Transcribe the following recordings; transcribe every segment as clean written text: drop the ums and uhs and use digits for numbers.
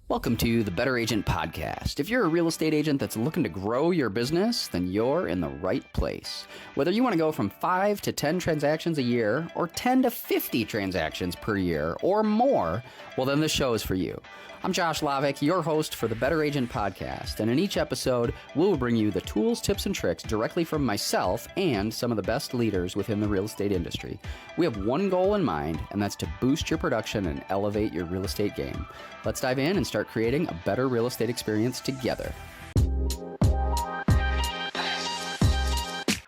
Welcome to the Better Agent Podcast. If you're a real estate agent that's looking to grow your business, then you're in the right place. Whether you want to go from 5 to 10 transactions a year, or 10 to 50 transactions per year, or more, well, then this show is for you. I'm Josh Lavik, your host for the Better Agent Podcast, and in each episode, we'll bring you the tools, tips, and tricks directly from myself and some of the best leaders within the real estate industry. We have one goal in mind, and that's to boost your production and elevate your real estate game. Let's dive in and start creating a better real estate experience together.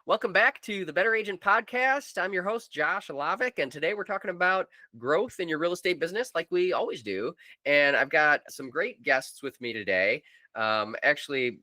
Welcome back to the Better Agent Podcast. I'm your host, Josh Lavik, and today we're talking about growth in your real estate business like we always do. And I've got some great guests with me today. Actually,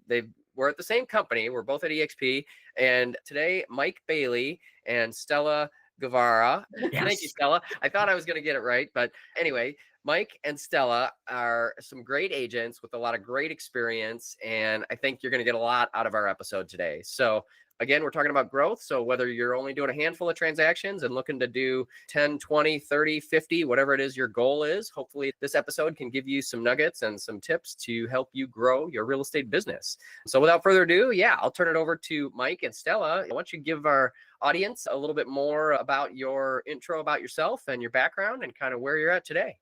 we're at the same company. We're both at EXP. And today, Mike Bailey and Stella Guevara. Yes. Thank you, Stella. I thought I was going to get it right. But anyway, Mike and Stella are some great agents with a lot of great experience. And I think you're going to get a lot out of our episode today. So again, we're talking about growth. So whether you're only doing a handful of transactions and looking to do 10, 20, 30, 50, whatever it is your goal is, hopefully this episode can give you some nuggets and some tips to help you grow your real estate business. So without further ado, I'll turn it over to Mike and Stella. Why don't you give our audience a little bit more about your intro about yourself and your background and kind of where you're at today.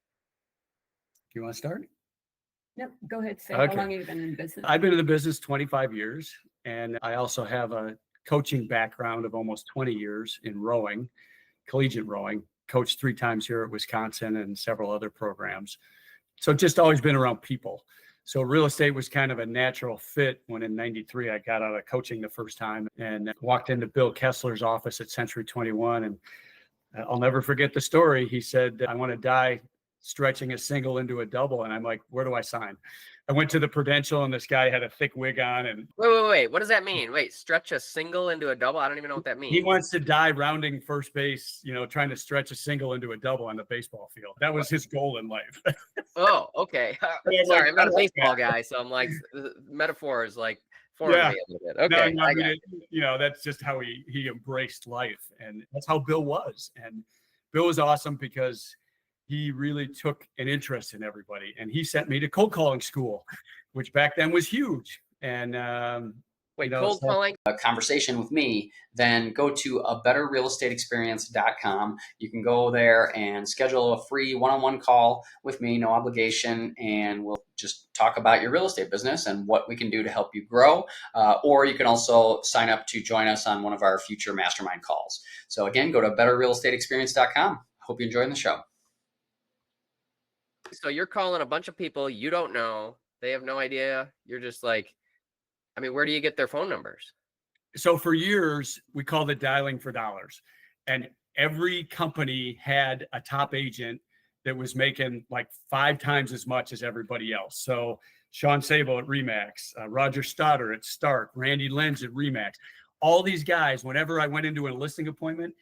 You want to start? Yep, go ahead. Say Okay. How long have you been in business? I've been in the business 25 years, and I also have a coaching background of almost 20 years in rowing, collegiate rowing, coached 3 times here at Wisconsin and several other programs. So just always been around people. So real estate was kind of a natural fit when in 93, I got out of coaching the first time and walked into Bill Kessler's office at Century 21. And I'll never forget the story. He said, "I want to die stretching a single into a double." And I'm like, "Where do I sign?" I went to the Prudential and this guy had a thick wig on. And Wait. What does that mean? Wait, stretch a single into a double? I don't even know what that means. He wants to die rounding first base, trying to stretch a single into a double on the baseball field. That was his goal in life. Oh, okay. Sorry, I'm not a baseball guy, so I'm like, metaphor is like foreign to me a little bit. Okay. No, I mean, that's just how he embraced life. And that's how Bill was. And Bill was awesome because he really took an interest in everybody. And he sent me to cold calling school, which back then was huge. And cold calling a conversation with me, then go to abetterrealestateexperience.com. You can go there and schedule a free one-on-one call with me, no obligation, and we'll just talk about your real estate business and what we can do to help you grow. Or you can also sign up to join us on one of our future mastermind calls. So again, go to abetterrealestateexperience.com. Hope you're enjoying the show. So you're calling a bunch of people you don't know. They have no idea. You're just like, where do you get their phone numbers? So for years, we called it dialing for dollars. And every company had a top agent that was making like 5 times as much as everybody else. So Sean Sable at Remax, Roger Stoddard at Stark, Randy Lenz at Remax. All these guys, whenever I went into a listing appointment,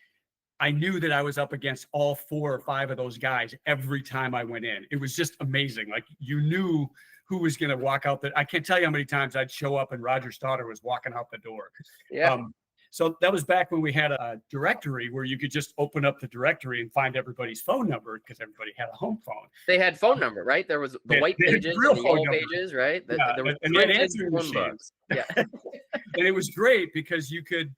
I knew that I was up against all 4 or 5 of those guys every time I went in. It was just amazing. Like you knew who was going to walk out I can't tell you how many times I'd show up and Roger Stoddard was walking out the door. Yeah. So that was back when we had a directory where you could just open up the directory and find everydy's phone number because everybody had a home phone. They had phone number, right? There was the white pages, the yellow pages, right? There was and answering machines. Yeah. And it was great because you could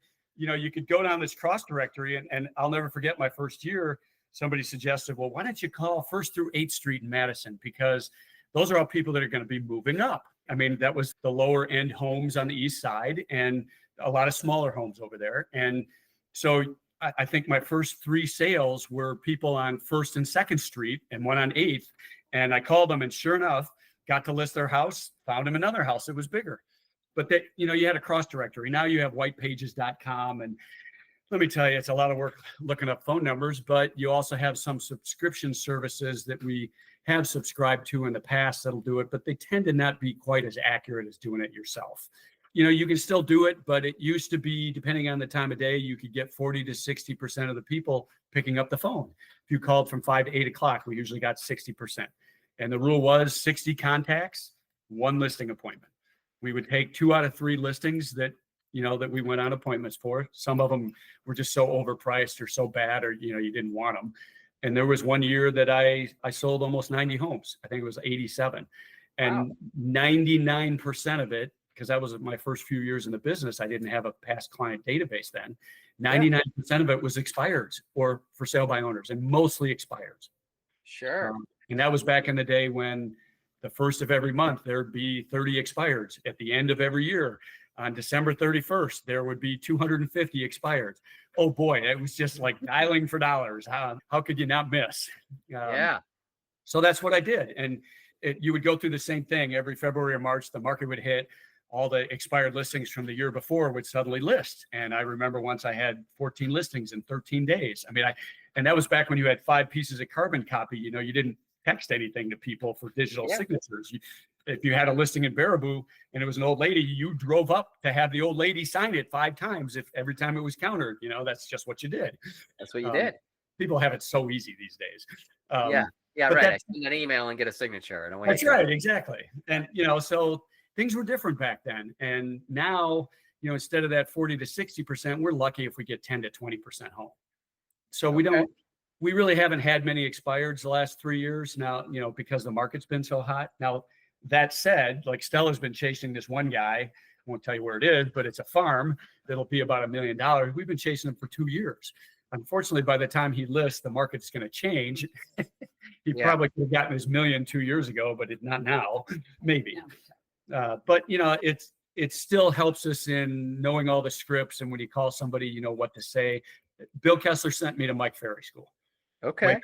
go down this cross directory and I'll never forget my first year, somebody suggested, well, why don't you call first through 8th Street in Madison? Because those are all people that are going to be moving up. That was the lower end homes on the east side and a lot of smaller homes over there. And so I think my first 3 sales were people on 1st and 2nd Street and one on 8th. And I called them and sure enough, got to list their house, found them another house that was bigger. But that, you had a cross directory. Now you have whitepages.com. And let me tell you, it's a lot of work looking up phone numbers, but you also have some subscription services that we have subscribed to in the past that'll do it, but they tend to not be quite as accurate as doing it yourself. You can still do it, but it used to be, depending on the time of day, you could get 40 to 60% of the people picking up the phone. If you called from 5 to 8 o'clock, we usually got 60%. And the rule was 60 contacts, 1 listing appointment. We would take 2 out of 3 listings that we went on appointments for. Some of them were just so overpriced or so bad, or, you didn't want them. And there was one year that I sold almost 90 homes. I think it was 87. And 99% of it, because that was my first few years in the business, I didn't have a past client database then. 99% of it was expireds or for sale by owners, and mostly expireds. Sure. And that was back in the day when the first of every month, there'd be 30 expireds. At the end of every year, on December 31st, there would be 250 expireds. Oh boy, it was just like dialing for dollars. How could you not miss? Yeah. So that's what I did. And you would go through the same thing every February or March, the market would hit, all the expired listings from the year before would suddenly list. And I remember once I had 14 listings in 13 days. I mean, and that was back when you had 5 pieces of carbon copy. You know, you didn't text anything to people for digital signatures. If you had a listing in Baraboo and it was an old lady, you drove up to have the old lady sign it 5 times. If every time it was countered, you know, that's just what you did. That's what you did. People have it so easy these days. Yeah, right. I send an email and get a signature. And that's right, exactly. And, you know, so things were different back then. And now, you know, instead of that 40 to 60%, we're lucky if we get 10 to 20% home. So we really haven't had many expireds the last 3 years now, you know, because the market's been so hot. Now, that said, like Stella's been chasing this one guy. I won't tell you where it is, but it's a farm that'll be about $1 million. We've been chasing him for 2 years. Unfortunately, by the time he lists, the market's going to change. He probably could have gotten his $1 million 2 years ago, but not now, maybe. But, you know, it still helps us in knowing all the scripts. And when you call somebody, you know what to say. Bill Kessler sent me to Mike Ferry School. Okay.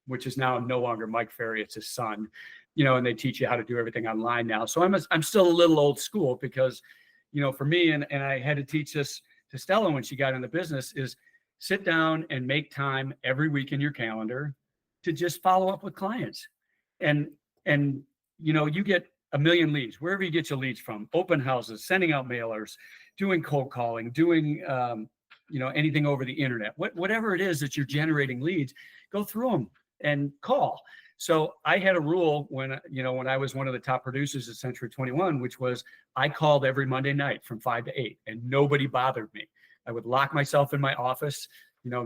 Which is now no longer Mike Ferry, it's his son. You know, and they teach you how to do everything online now. So I'm still a little old school because, you know, for me, and I had to teach this to Stella when she got in the business, is sit down and make time every week in your calendar to just follow up with clients. And you know, you get 1 million leads, wherever you get your leads from, open houses, sending out mailers, doing cold calling, doing, you know, anything over the internet, whatever it is that you're generating leads, go through them and call. So I had a rule when I was one of the top producers at Century 21, which was I called every Monday night from 5 to 8 and nobody bothered me. I would lock myself in my office. You know,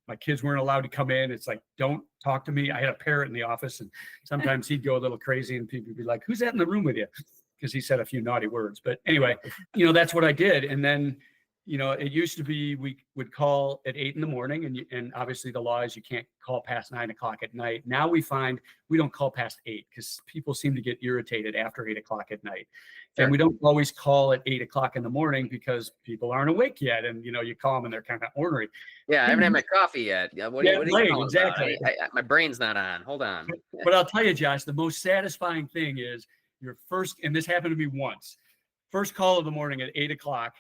my kids weren't allowed to come in. It's like, don't talk to me. I had a parrot in the office and sometimes he'd go a little crazy and people would be like, who's that in the room with you? Because he said a few naughty words. But anyway, you know, that's what I did. And then, you know, it used to be we would call at 8 a.m. and obviously the law is you can't call past 9 o'clock at night. Now we find we don't call past 8 because people seem to get irritated after 8 o'clock at night. Sure. And we don't always call at 8 o'clock in the morning because people aren't awake yet. And, you know, you call them and they're kind of ornery. Yeah, I haven't had my coffee yet. What are you exactly. my brain's not on. Hold on. But I'll tell you, Josh, the most satisfying thing is your first, and this happened to me once, first call of the morning at 8 o'clock.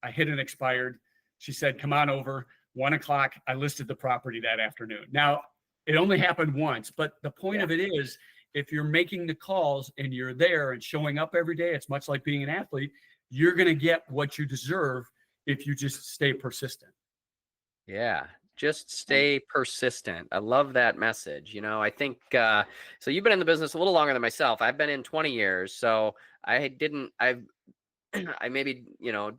I hit an expired. She said, come on over. 1 o'clock. I listed the property that afternoon. Now, it only happened once, but the point of it is, if you're making the calls and you're there and showing up every day, it's much like being an athlete. You're going to get what you deserve if you just stay persistent. Yeah. Just stay persistent. I love that message. You know, I think, so you've been in the business a little longer than myself. I've been in 20 years. So I maybe, you know,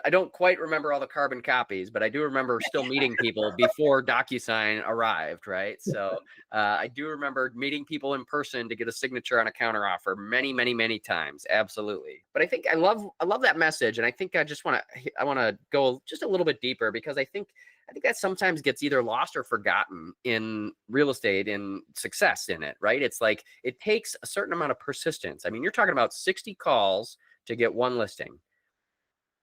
I don't quite remember all the carbon copies, but I do remember still meeting people before DocuSign arrived, right? So I do remember meeting people in person to get a signature on a counteroffer many, many, many times. Absolutely. But I think I love that message. And I think I want to go just a little bit deeper because I think that sometimes gets either lost or forgotten in real estate and success in it, right? It's like, it takes a certain amount of persistence. I mean, you're talking about 60 calls to get one listing.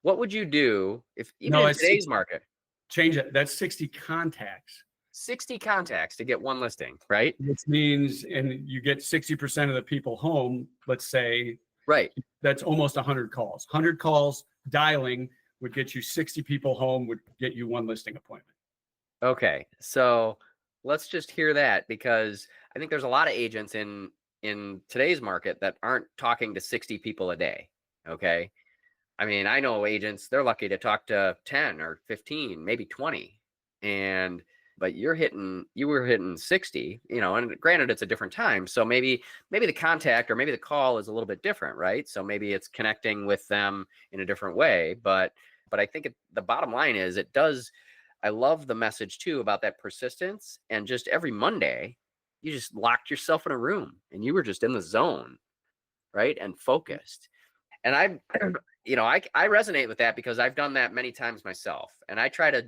What would you do if even in today's market? Change it. That's 60 contacts. 60 contacts to get one listing, right? Which means, and you get 60% of the people home, let's say. Right. That's almost 100 calls. 100 calls dialing would get you 60 people home, would get you one listing appointment. Okay. So let's just hear that, because I think there's a lot of agents in today's market that aren't talking to 60 people a day. Okay. I mean, I know agents, they're lucky to talk to 10 or 15, maybe 20. But you were hitting 60, you know, and granted it's a different time. So maybe the contact or maybe the call is a little bit different, right? So maybe it's connecting with them in a different way. But I think the bottom line is I love the message too about that persistence, and just every Monday, you just locked yourself in a room and you were just in the zone, right? And focused. And I resonate with that because I've done that many times myself. And I try to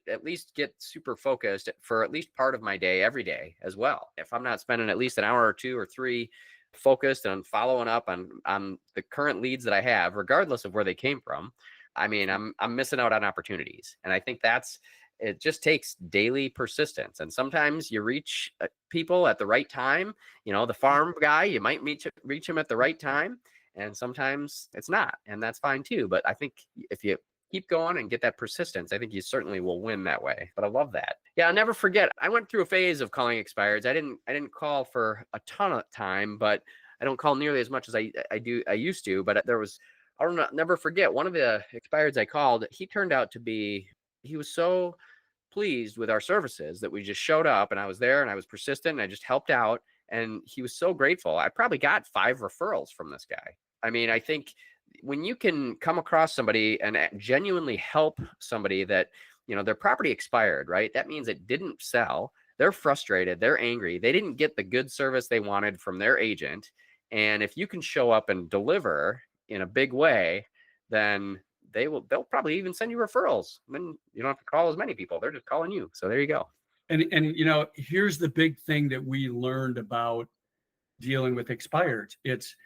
at least get super focused for at least part of my day every day as well. If I'm not spending at least an hour or 2 or 3 focused on following up on the current leads that I have, regardless of where they came from, I mean, I'm missing out on opportunities. And I think it just takes daily persistence. And sometimes you reach people at the right time. The farm guy, you might reach him at the right time. And sometimes it's not, and that's fine too. But I think if you keep going and get that persistence, I think you certainly will win that way. But I love that. Yeah, I'll never forget. I went through a phase of calling expireds. I didn't call for a ton of time, but I don't call nearly as much as I used to. But I'll never forget one of the expireds I called. He turned out to be, he was so pleased with our services that we just showed up, and I was there and I was persistent and I just helped out. And he was so grateful. I probably got 5 referrals from this guy. I mean, I think when you can come across somebody and genuinely help somebody that, their property expired, right? That means it didn't sell. They're frustrated. They're angry. They didn't get the good service they wanted from their agent. And if you can show up and deliver in a big way, then they'll probably even send you referrals. Then you don't have to call as many people. They're just calling you. So there you go. And here's the big thing that we learned about dealing with expireds. It's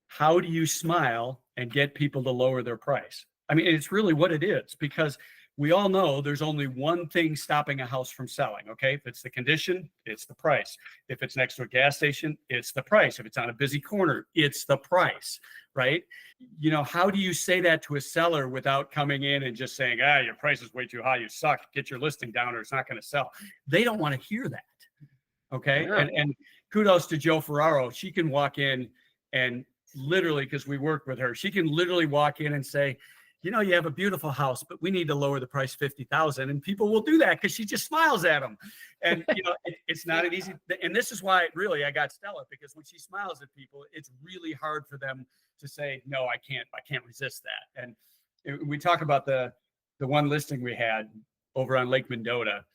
how do you smile and get people to lower their price? I mean, it's really what it is, because we all know there's only one thing stopping a house from selling. Okay. If it's the condition, it's the price. If it's next to a gas station, it's the price. If it's on a busy corner, it's the price, right? How do you say that to a seller without coming in and just saying, your price is way too high, you suck, get your listing down or it's not going to sell? They don't want to hear that. Okay. Yeah. And kudos to Joe Ferraro. She can walk in and literally, because we work with her, she can literally walk in and say, you have a beautiful house, but we need to lower the price $50,000. And people will do that because she just smiles at them. And, it's not an easy, and this is why really I got Stella, because when she smiles at people, it's really hard for them to say, no, I can't resist that. And we talk about the one listing we had over on Lake Mendota.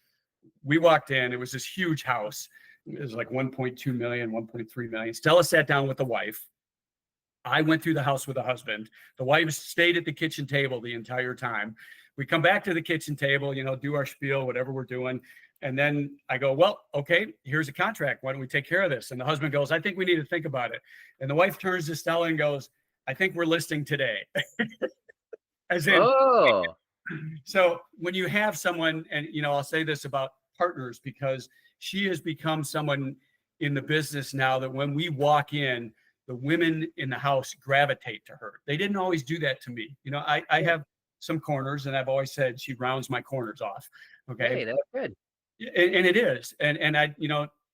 We walked in, it was this huge house. It was like 1.2 million, 1.3 million. Stella sat down with the wife. I went through the house with the husband. The wife stayed at the kitchen table the entire time. We come back to the kitchen table, do our spiel, whatever we're doing. And then I go, well, okay, here's a contract. Why don't we take care of this? And the husband goes, I think we need to think about it. And the wife turns to Stella and goes, I think we're listing today. As in, so when you have someone, and, I'll say this about partners, because she has become someone in the business now that when we walk in, the women in the house gravitate to her. They didn't always do that to me. I have some corners, and I've always said she rounds my corners off. Okay. Hey, that's good. And it is. And I,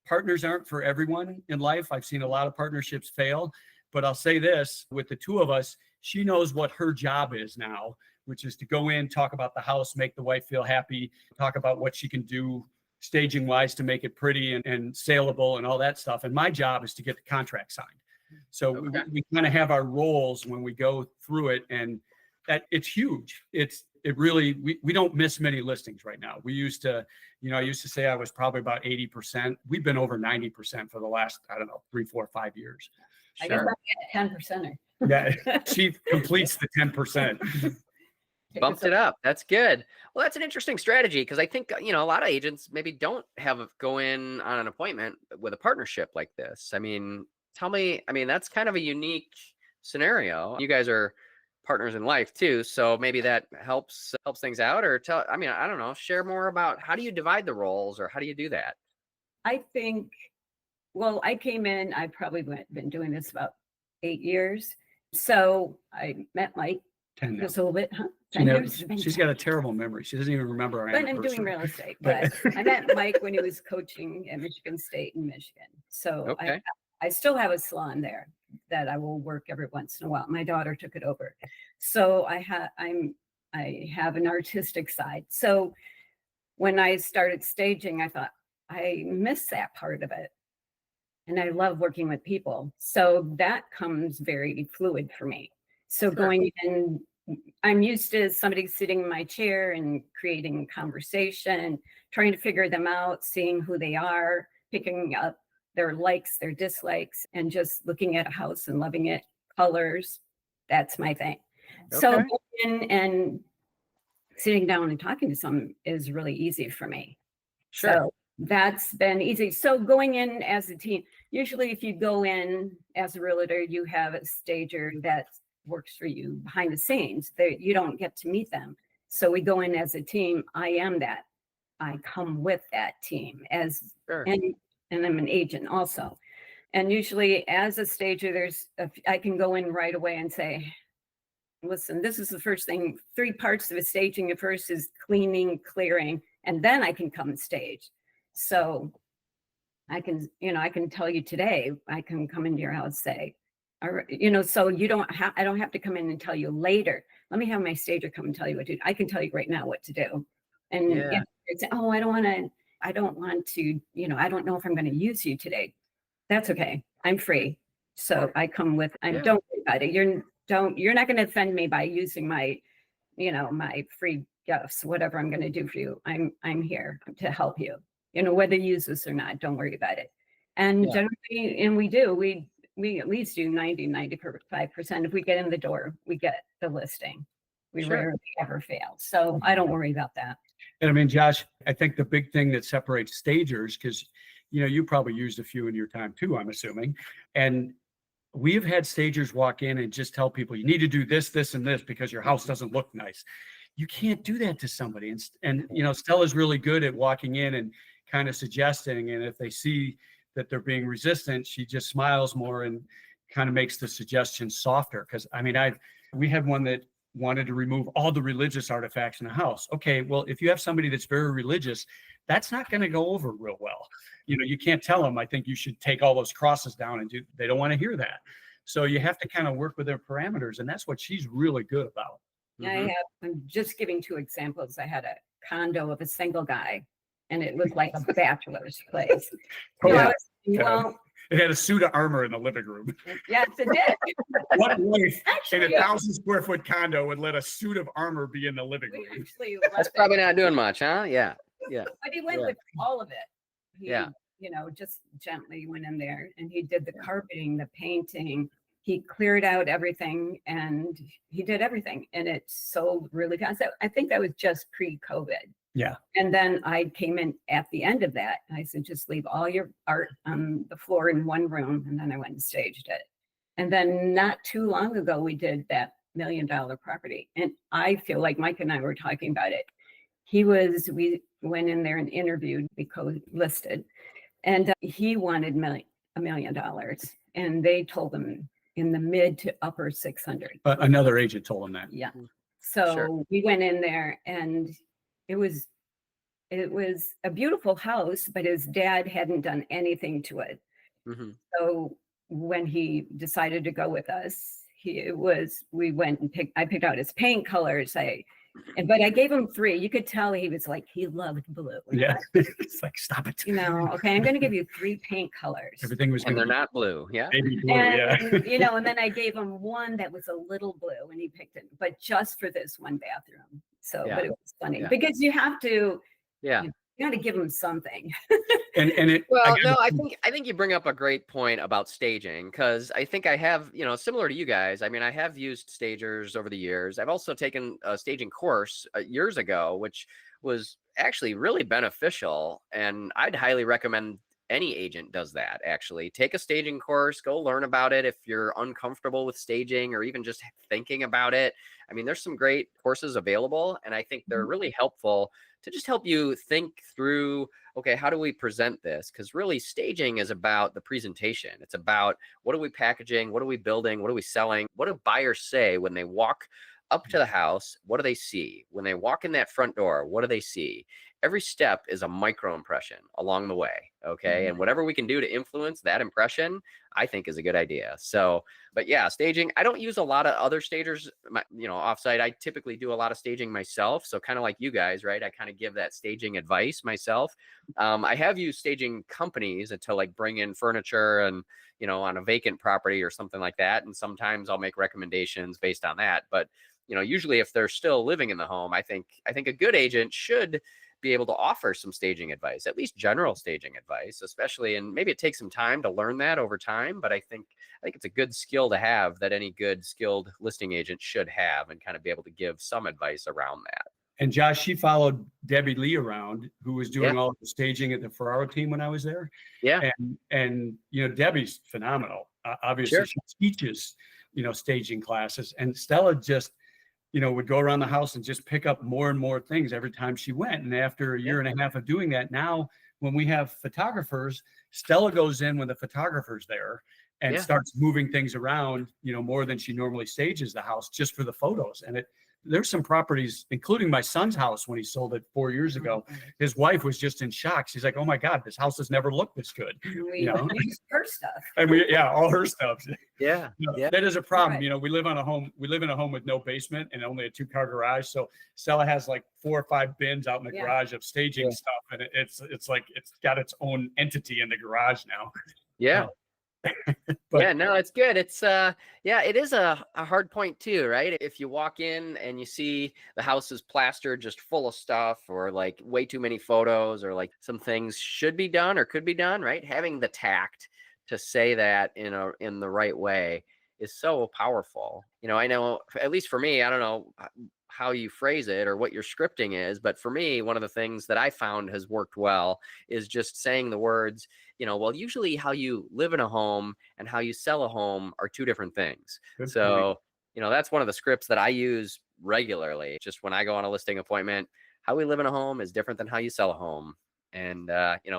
partners aren't for everyone in life. I've seen a lot of partnerships fail, but I'll say this, with the two of us, she knows what her job is now, which is to go in, talk about the house, make the wife feel happy, talk about what she can do staging wise to make it pretty and saleable and all that stuff. And my job is to get the contract signed. So Okay. we kind of have our roles when we go through it, and that it's huge. It really, we don't miss many listings right now. We used to, I used to say I was probably about 80%. We've been over 90% for the last, 3, 4, 5 years. I guess I'm at 10%. Yeah, she completes the 10%. Bumped it up. That's good. Well, that's an interesting strategy, because I think, a lot of agents maybe don't go in on an appointment with a partnership like this. I mean, tell me, that's kind of a unique scenario. You guys are partners in life too, so maybe that helps things out. Or I don't know, share more about how do you divide the roles, or how do you do that? I think, well, I came in, I've probably been doing this about 8 years. So I met Mike 10 now. just a little bit, huh? 10 years. She's got a terrible memory. She doesn't even remember our But I'm anniversary. doing real estate, but I met Mike when he was coaching at Michigan State in Michigan. So Okay. I still have a salon there that I will work every once in a while. My daughter took it over. So I have an artistic side. So when I started staging, I thought, I miss that part of it. And I love working with people. So that comes very fluid for me. So Sure. going in, I'm used to somebody sitting in my chair and creating conversation, trying to figure them out, seeing who they are, picking up their likes, their dislikes, and just looking at a house and loving it, colors. That's my thing. So Okay. going in and sitting down and talking to someone is really easy for me. Sure. So that's been easy. So going in as a team, usually if you go in as a realtor, you have a stager that works for you behind the scenes. You don't get to meet them. So we go in as a team. I am that. I come with that team Sure. and I'm an agent also. And usually as a stager, I can go in right away and say, listen, this is the first thing, 3 parts of a staging. The first is cleaning, clearing, and then I can come stage. So I can tell you today, I can come into your house, say, so I don't have to come in and tell you later. Let me have my stager come and tell you what to do. I can tell you right now what to do. And Yeah. it's, oh, I don't want to, I don't know if I'm going to use you today. That's okay. I'm free. So I come with, Yeah. don't worry about it. You're not going to offend me by using my free gifts, whatever I'm going to do for you. I'm here to help you, whether you use this or not, don't worry about it. And Yeah. generally, and we at least do 95%. If we get in the door, we get the listing. We Sure. rarely ever fail. So I don't worry about that. And I mean, Josh, I think the big thing that separates stagers, because you probably used a few in your time too, I'm assuming. And we've had stagers walk in and just tell people, you need to do this, this, and this because your house doesn't look nice. You can't do that to somebody. And Stella's really good at walking in and kind of suggesting. And if they see that they're being resistant, she just smiles more and kind of makes the suggestion softer. Because I mean, we had one that wanted to remove all the religious artifacts in the house. Okay, well, if you have somebody that's very religious, that's not going to go over real well. You can't tell them, I think you should take all those crosses down and they don't want to hear that. So you have to kind of work with their parameters. And that's what she's really good about. Mhm. I'm just giving 2 examples. I had a condo of a single guy and it looked like a bachelor's place. Oh, yeah. Well, It had a suit of armor in the living room. yes, it did. What wife in Actually, a 1,000-square-foot condo would let a suit of armor be in the living we room? actually That's left it. probably not doing much, huh? Yeah. Yeah. But he went Yeah. with all of it. He, Yeah. just gently went in there and he did the carpeting, the painting. He cleared out everything and he did everything. And it sold really fast. I think that was just pre-COVID. Yeah. And then I came in at the end of that. I said, just leave all your art on the floor in one room. And then I went and staged it. And then not too long ago, we did that $1 million property. And I feel like Mike and I were talking about it. We went in there and interviewed, we co-listed, and he wanted $1 million. And they told him in the mid to upper 600. But another agent told him that. Yeah. So Sure. we went in there and it was a beautiful house, but his dad hadn't done anything to it. Mhm. So when he decided to go with us, I picked out his paint colors. But I gave him 3. You could tell he was like, he loved blue. And Yeah. It's like, stop it. okay, I'm going to give you 3 paint colors. Everything was And going they're to not blue. Yeah. be baby blue. Yeah. And, and then I gave him one that was a little blue and he picked it, but just for this one bathroom. So, Yeah. but it was funny Yeah. because you have to, Yeah. you got to give him something. And it, Well, again, no, I think you bring up a great point about staging because I think I have, similar to you guys. I mean, I have used stagers over the years. I've also taken a staging course years ago, which was actually really beneficial. And I'd highly recommend any agent does that. Actually, take a staging course, go learn about it if you're uncomfortable with staging or even just thinking about it. I mean, there's some great courses available, and I think they're really helpful to just help you think through, okay, how do we present this? Because really staging is about the presentation. It's about what are we packaging? What are we building? What are we selling? What do buyers say when they walk up to the house? What do they see? When they walk in that front door, what do they see? Every step is a micro impression along the way. Okay. And whatever we can do to influence that impression, I think is a good idea. So, but yeah, staging, I don't use a lot of other stagers, offsite. I typically do a lot of staging myself. So kind of like you guys, right? I kind of give that staging advice myself. I have used staging companies to like bring in furniture and, on a vacant property or something like that. And sometimes I'll make recommendations based on that. But, usually if they're still living in the home, I think a good agent should be able to offer some staging advice, at least general staging advice, especially, and maybe it takes some time to learn that over time, but I think it's a good skill to have that any good skilled listing agent should have, and kind of be able to give some advice around that. And Josh, she followed Debbie Lee around, who was doing Yeah. all the staging at the Ferraro team when I was there. Yeah. And Debbie's phenomenal. Obviously, Sure. she teaches, staging classes. And Stella just, would go around the house and just pick up more and more things every time she went. And after a year and a half of doing that, now when we have photographers, Stella goes in when the photographer's there and Yeah. starts moving things around, more than she normally stages the house just for the photos. And there's some properties, including my son's house when he sold it 4 years ago. His wife was just in shock. She's like, "Oh my God, this house has never looked this good." We use her stuff. And all her stuff. Yeah. Yeah. That is a problem. Right. We live in a home with no basement and only a 2-car garage. So Stella has like 4 or 5 bins out in the Yeah. garage of staging Yeah. stuff. And it's like, it's got its own entity in the garage now. Yeah. But- yeah, no, it's good. It's it is a hard point too, right? If you walk in and you see the house is plastered just full of stuff, or like way too many photos, or like some things should be done or could be done, right? Having the tact to say that in the right way is so powerful. I know, at least for me, I don't know how you phrase it or what your scripting is, but for me, one of the things that I found has worked well is just saying the words, well, usually how you live in a home and how you sell a home are 2 different things. Good So, that's one of the scripts that I use regularly. Just when I go on a listing appointment, how we live in a home is different than how you sell a home. And,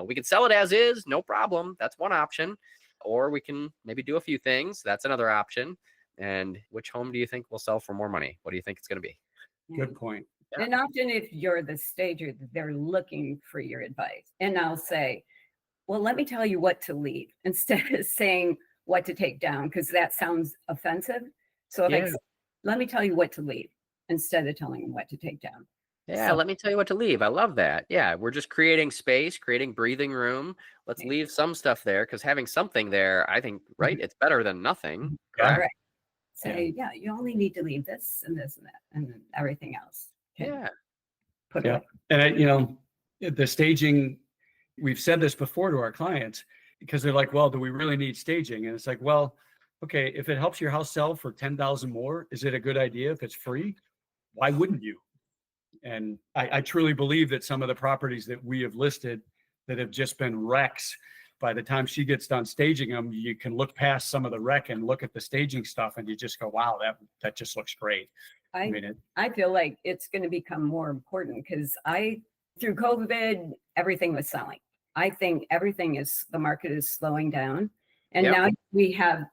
we can sell it as is, no problem. That's one option. Or we can maybe do a few things. That's another option. And which home do you think will sell for more money? What do you think it's going to be? Good point. And often if you're the stager, they're looking for your advice. And I'll say, well, let me tell you what to leave instead of saying what to take down, because that sounds offensive. So if I say, let me tell you what to leave instead of telling them what to take down. Yeah, let me tell you what to leave. I love that. Yeah, we're just creating space, creating breathing room. Let's leave some stuff there, because having something there, I think, right, it's better than nothing. Yeah. Correct? Say, yeah, you only need to leave this and this and that, and then everything else. Yeah. Put Yeah. away. And the staging, we've said this before to our clients, because they're like, well, do we really need staging? And it's like, well, okay, if it helps your house sell for 10,000 more, is it a good idea? If it's free, why wouldn't you? And I truly believe that some of the properties that we have listed that have just been wrecks, by the time she gets done staging them, you can look past some of the wreck and look at the staging stuff, and you just go, wow, that just looks great. I feel like it's going to become more important, because through COVID, everything was selling. I think the market is slowing down. And Yep. now we have,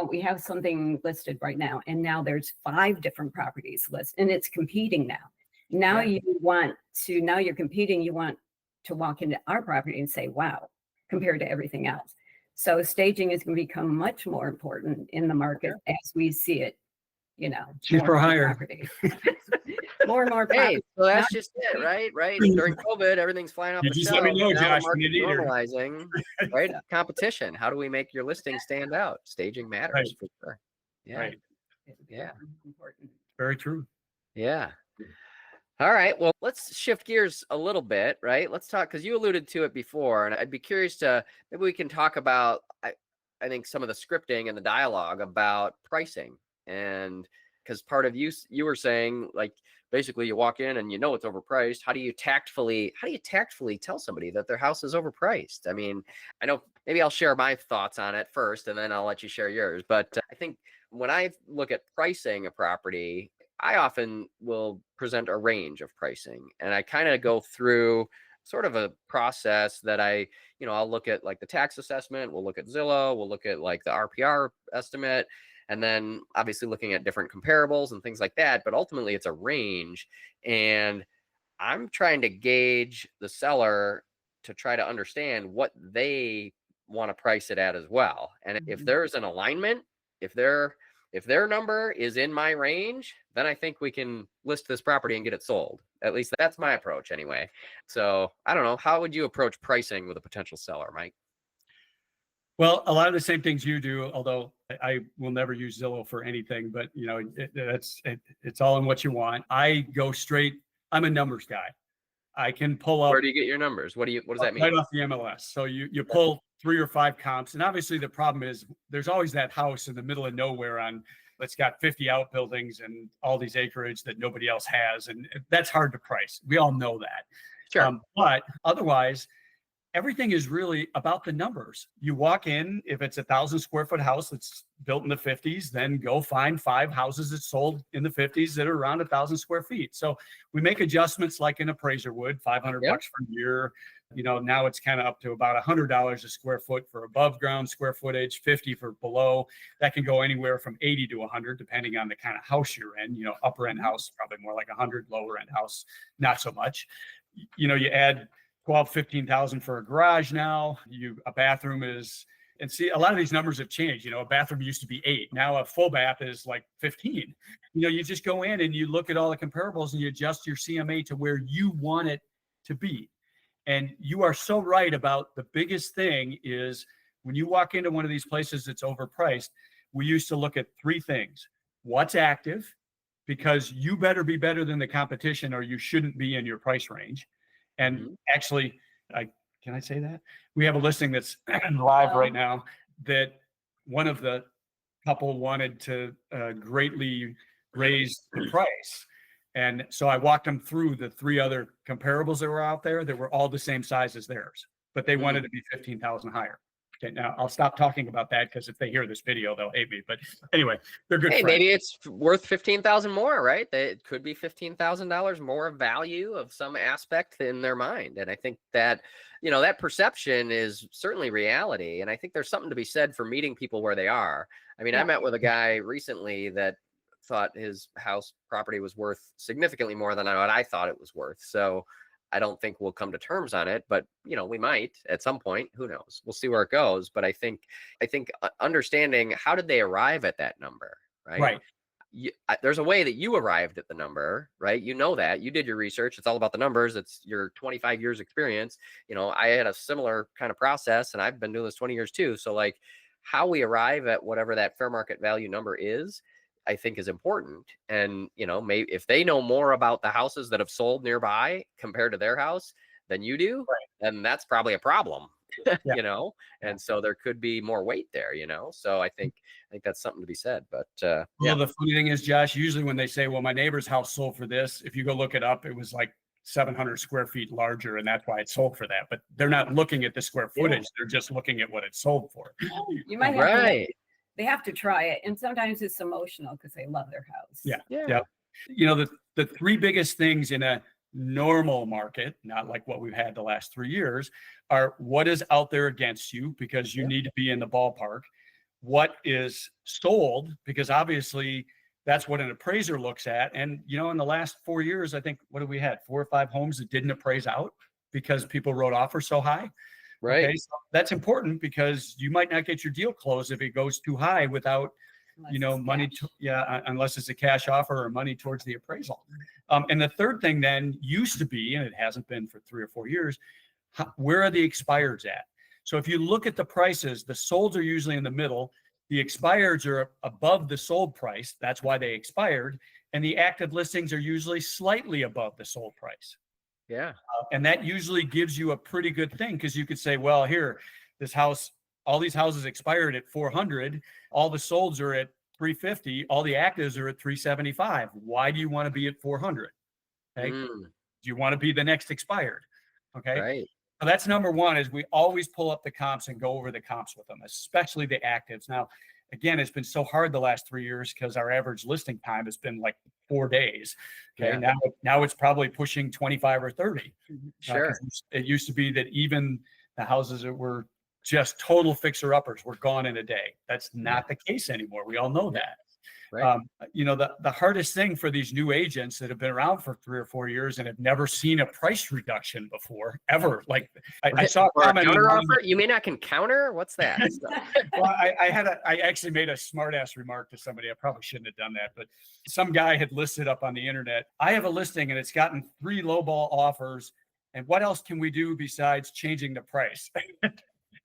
we have something listed right now. And now there's 5 different properties listed, and it's competing now. Now you're competing, you want to walk into our property and say, wow, compared to everything else. So staging is going to become much more important in the market as we see it, Cheaper more higher. properties. More and more Hey, properties. so that's just it, right? Right. During COVID, everything's flying off You the just shelves. let me know, Now the Josh, when market's you need her. normalizing, right? Competition. How do we make your listing stand out? Staging matters Right. for sure. Yeah. Right. Yeah. Important. Very true. Yeah. All right. Well, let's shift gears a little bit, right? Let's talk, because you alluded to it before, and I'd be curious to, maybe we can talk about, I think, some of the scripting and the dialogue about pricing. And because part of you were saying, like, basically you walk in and it's overpriced. How do you tactfully tell somebody that their house is overpriced? I mean, I know maybe I'll share my thoughts on it first, and then I'll let you share yours. But I think when I look at pricing a property, I often will present a range of pricing, and I kind of go through sort of a process that I'll look at, like, the tax assessment, we'll look at Zillow, we'll look at like the RPR estimate, and then obviously looking at different comparables and things like that. But ultimately it's a range, and I'm trying to gauge the seller to try to understand what they want to price it at as well. And if there's an alignment, if their number is in my range, then I think we can list this property and get it sold. At least that's my approach anyway. So I don't know. How would you approach pricing with a potential seller, Mike? Well, a lot of the same things you do, although I will never use Zillow for anything, but it's all in what you want. I go straight. I'm a numbers guy. I can pull up Where do you get your numbers? What does that mean? right off the MLS. So you pull 3 or 5 comps, and obviously the problem is there's always that house in the middle of nowhere that's got 50 outbuildings and all these acreage that nobody else has, and that's hard to price. We all know that. Sure. But otherwise, everything is really about the numbers. You walk in, if it's 1,000 square foot house that's built in the 50s, then go find 5 houses that sold in the 50s that are around 1,000 square feet. So we make adjustments like an appraiser would, $500 bucks for a year. Now it's kind of up to about $100 a square foot for above ground square footage, 50 for below. That can go anywhere from 80 to 100, depending on the kind of house you're in. Upper end house, probably more like 100, lower end house, not so much. You add 12, 15,000 for a garage now. A bathroom is, and see, a lot of these numbers have changed. A bathroom used to be 8. Now a full bath is like 15. You just go in and you look at all the comparables and you adjust your CMA to where you want it to be. And you are so right about the biggest thing is when you walk into one of these places that's overpriced, we used to look at 3 things. What's active? Because you better be better than the competition or you shouldn't be in your price range. And actually, can I say that? We have a listing that's live right now that one of the couple wanted to greatly raise the price. And so I walked them through the 3 other comparables that were out there that were all the same size as theirs, but they wanted to be 15,000 higher. Okay, now I'll stop talking about that because if they hear this video, they'll hate me. But anyway, they're good friends. Maybe it's worth 15,000 more, right? It could be $15,000 more value of some aspect in their mind. And I think that, that perception is certainly reality. And I think there's something to be said for meeting people where they are. I mean, I met with a guy recently that thought his house property was worth significantly more than what I thought it was worth. So I don't think we'll come to terms on it, but we might at some point. Who knows? We'll see where it goes. But I think understanding how did they arrive at that number, right? Right. There's a way that you arrived at the number, right? That you did your research. It's all about the numbers. It's your 25 years experience. I had a similar kind of process, and I've been doing this 20 years too. So like how we arrive at whatever that fair market value number is, I think is important. And, maybe if they know more about the houses that have sold nearby compared to their house than you do, then that's probably a problem, and so there could be more weight there, so I think that's something to be said. But the funny thing is, Josh, usually when they say, well, my neighbor's house sold for this, if you go look it up, it was like 700 square feet larger, and that's why it sold for that. But they're not looking at the square footage. They're just looking at what it sold for. You might have they have to try it. And sometimes it's emotional because they love their house. Yeah. The 3 biggest things in a normal market, not like what we've had the last 3 years, are what is out there against you, because you need to be in the ballpark. What is sold, because obviously that's what an appraiser looks at. And, in the last 4 years, I think, what have we had? 4 or 5 homes that didn't appraise out because people wrote offers so high. Right. Okay, so that's important because you might not get your deal closed if it goes too high without, money. Unless it's a cash offer or money towards the appraisal. And the third thing then used to be, and it hasn't been for 3 or 4 years, where are the expireds at? So if you look at the prices, the solds are usually in the middle. The expireds are above the sold price. That's why they expired. And the active listings are usually slightly above the sold price. Yeah. And that usually gives you a pretty good thing, because you could say, well, here, this house, all these houses expired at 400, all the solds are at 350, all the actives are at 375. Why do you want to be at 400? Okay. Do you want to be the next expired? Okay. Right. So that's number one, is we always pull up the comps and go over the comps with them, especially the actives. Now, again, it's been so hard the last 3 years because our average listing time has been like 4 days. Okay. Yeah. Now it's probably pushing 25 or 30. Sure. It used to be that even the houses that were just total fixer-uppers were gone in a day. That's not the case anymore. We all know that. Right. The hardest thing for these new agents that have been around for 3 or 4 years and have never seen a price reduction before, ever. Like I saw a comment. Counter offer? You mean I can counter? What's that? Well, I actually made a smart ass remark to somebody. I probably shouldn't have done that, but some guy had listed up on the internet, I have a listing and it's gotten 3 lowball offers. And what else can we do besides changing the price?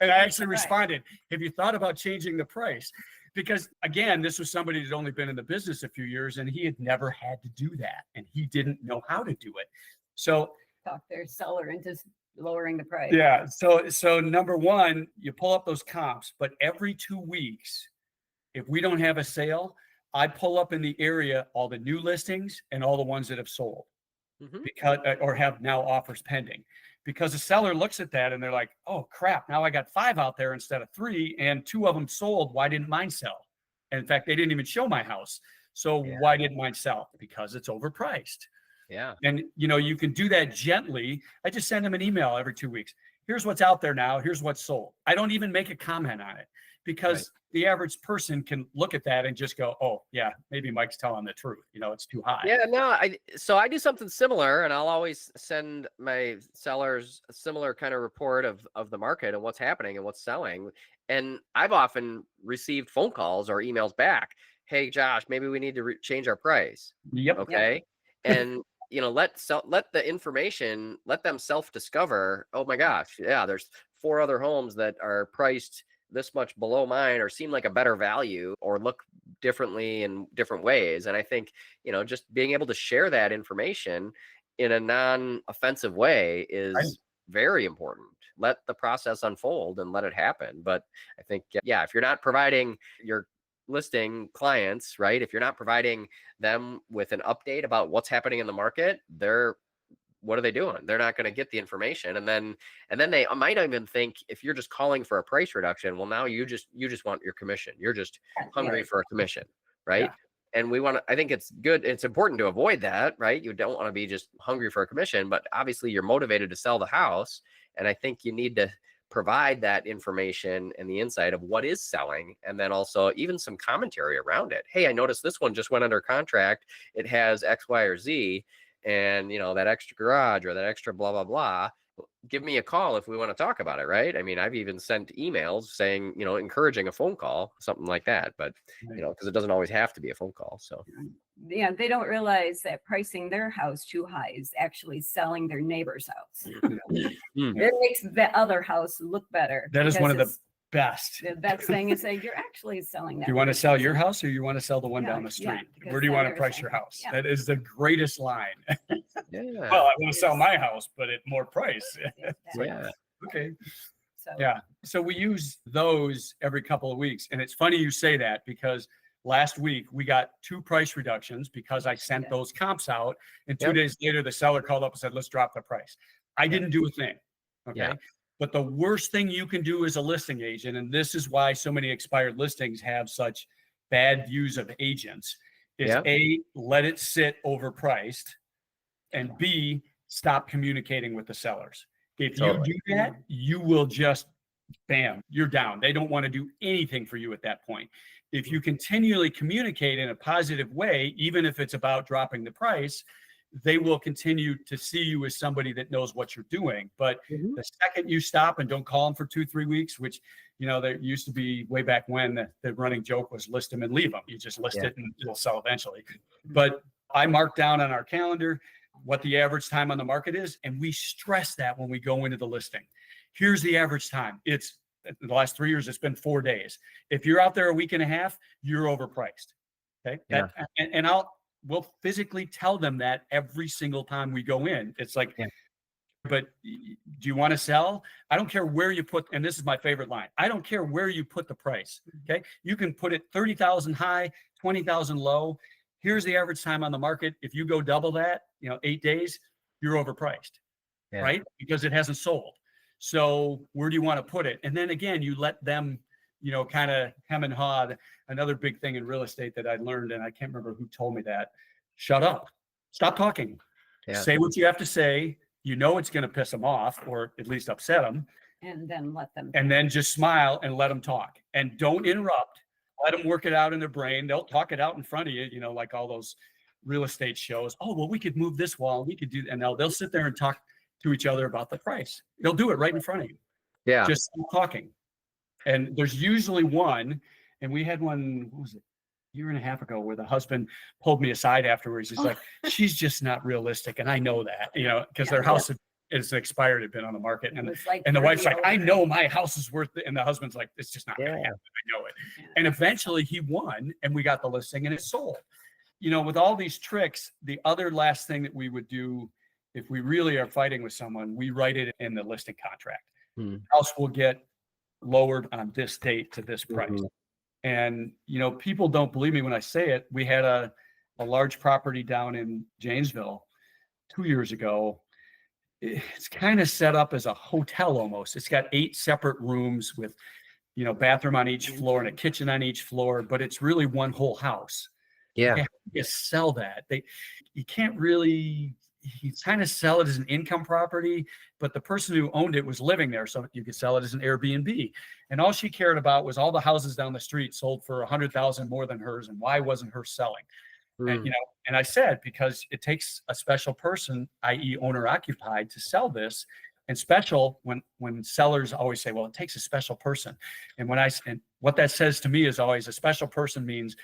And I actually responded, have you thought about changing the price? Because again, this was somebody who'd only been in the business a few years and he had never had to do that. And he didn't know how to do it. So talk their seller into lowering the price. Yeah. So number one, you pull up those comps, but every 2 weeks, if we don't have a sale, I pull up in the area all the new listings and all the ones that have sold because or have now offers pending. Because the seller looks at that and they're like, oh crap, now I got 5 out there instead of 3, and 2 of them sold. Why didn't mine sell? And in fact, they didn't even show my house. So why didn't mine sell? Because it's overpriced. Yeah. And you can do that gently. I just send them an email every 2 weeks. Here's what's out there now. Here's what's sold. I don't even make a comment on it because the average person can look at that and just go, oh yeah, maybe Mike's telling the truth. It's too high. Yeah, no, so I do something similar, and I'll always send my sellers a similar kind of report of the market and what's happening and what's selling. And I've often received phone calls or emails back. Hey, Josh, maybe we need to change our price. Yep. Okay. And let the information, let them self-discover. Oh my gosh, yeah, there's 4 other homes that are priced this much below mine or seem like a better value or look differently in different ways. And I think, just being able to share that information in a non-offensive way is very important. Let the process unfold and let it happen. But I think, if you're not providing your listing clients, right, if you're not providing them with an update about what's happening in the market, what are they doing? They're not going to get the information. And then they might even think, if you're just calling for a price reduction, well, now you just want your commission. You're just hungry for a commission, right? Yeah. And I think it's good. It's important to avoid that, right? You don't want to be just hungry for a commission, but obviously you're motivated to sell the house. And I think you need to provide that information and the insight of what is selling. And then also even some commentary around it. Hey, I noticed this one just went under contract. It has X, Y, or Z. And that extra garage or that extra blah blah blah, give me a call if we want to talk about it, right? I mean, I've even sent emails saying, encouraging a phone call, something like that. But because it doesn't always have to be a phone call. So yeah, they don't realize that pricing their house too high is actually selling their neighbor's house. It makes the other house look better. That is one of the best. The best thing is that you're actually selling that. Do you want to sell your house or you want to sell the one down the street? Where do you want to price your house? Yeah. That is the greatest line. Yeah. Well, I want to sell my house, but at more price. Yeah. Okay. So, yeah. So we use those every couple of weeks. And it's funny you say that because last week we got 2 price reductions because I sent those comps out. And 2 days later, the seller called up and said, let's drop the price. I didn't do a thing. Okay. Yeah. But the worst thing you can do as a listing agent, and this is why so many expired listings have such bad views of agents, is A, let it sit overpriced, and B, stop communicating with the sellers. If you do that, you will just, bam, you're down. They don't want to do anything for you at that point. If you continually communicate in a positive way, even if it's about dropping the price, they will continue to see you as somebody that knows what you're doing. But the second you stop and don't call them for 2-3 weeks, which, there used to be way back when the running joke was list them and leave them. You just list it and it'll sell eventually. But I mark down on our calendar what the average time on the market is. And we stress that when we go into the listing. Here's the average time. It's the last 3 years, it's been 4 days. If you're out there a week and a half, you're overpriced. Okay. And we'll physically tell them that every single time we go in. It's like, but do you want to sell? I don't care where you put, and this is my favorite line. I don't care where you put the price. Okay. You can put it 30,000 high, 20,000 low. Here's the average time on the market. If you go double that, 8 days, you're overpriced, right? Because it hasn't sold. So where do you want to put it? And then again, you let them, kind of hem and haw. Another big thing in real estate that I learned, and I can't remember who told me that, shut up, stop talking, say what you have to say. It's going to piss them off or at least upset them. And then let them. And then just smile and let them talk and don't interrupt. Let them work it out in their brain. They'll talk it out in front of you, like all those real estate shows. Oh, well, we could move this wall. We could do, and they'll sit there and talk to each other about the price. They'll do it right in front of you. Yeah. Just stop talking. And there's usually one, and we had one, what was it, a year and a half ago, where the husband pulled me aside afterwards. He's like, she's just not realistic. And I know that, because their house is expired, had been on the market. And the wife's like, I know my house is worth it. And the husband's like, it's just not going to happen. I know it. And eventually he won and we got the listing and it sold. With all these tricks, the other last thing that we would do if we really are fighting with someone, we write it in the listing contract. Hmm. House will get lowered on this date to this price. Mhm. And, people don't believe me when I say it. We had a large property down in Janesville 2 years ago. It's kind of set up as a hotel almost. It's got 8 separate rooms with, bathroom on each floor and a kitchen on each floor, but it's really one whole house. Yeah. Okay, how do you sell that? You can't really, you kind of sell it as an income property, but the person who owned it was living there, so you could sell it as an Airbnb. And all she cared about was all the houses down the street sold for 100,000 more than hers, and why wasn't her selling? And Mm. and I said, because it takes a special person, i.e., owner occupied, to sell this. And special, when sellers always say, well, it takes a special person. And what that says to me is always, a special person means,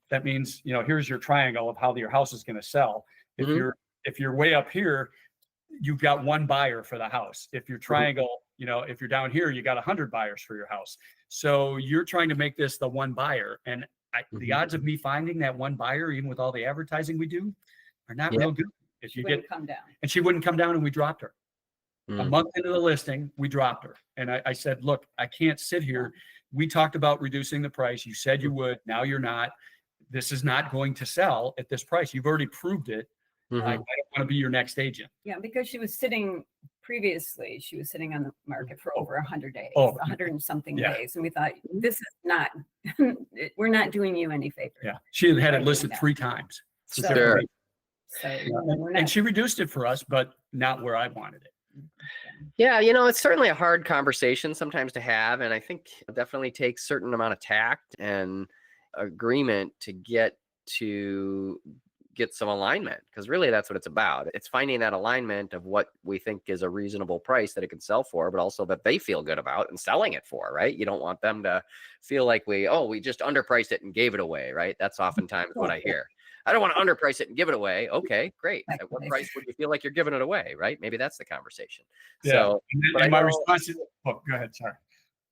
here's your triangle of how your house is going to sell. Mhm. If you're way up here, you've got one buyer for the house. If you're triangle, if you're down here, you got 100 buyers for your house. So you're trying to make this the one buyer. And the Mhm. odds of me finding that one buyer, even with all the advertising we do, are not Yeah. real good. If She you wouldn't get, come down. and she wouldn't come down, and we dropped her. A Mm. month into the listing, we dropped her. And I said, look, I can't sit here. We talked about reducing the price. You said you would. Now you're not. This is not going to sell at this price. You've already proved it. I Mhm. don't want to be your next agent. Yeah, because she was sitting on the market for over 100 days, Oh. 100 and something Yeah. days. And we thought, this is not, we're not doing you any favor. Yeah. She had it listed 3 times. So, Sure. we're And not. she reduced it for us, but not where I wanted it. Yeah, it's certainly a hard conversation sometimes to have, and I think it definitely takes a certain amount of tact and agreement to get some alignment, because really that's what it's about. It's finding that alignment of what we think is a reasonable price that it can sell for, but also that they feel good about and selling it for, right? You don't want them to feel like we just underpriced it and gave it away, right? That's oftentimes what I hear. I don't want to underprice it and give it away. Okay, great. At what price would you feel like you're giving it away, right? Maybe that's the conversation. Yeah. So, but And my I know- response is, go ahead. Sorry.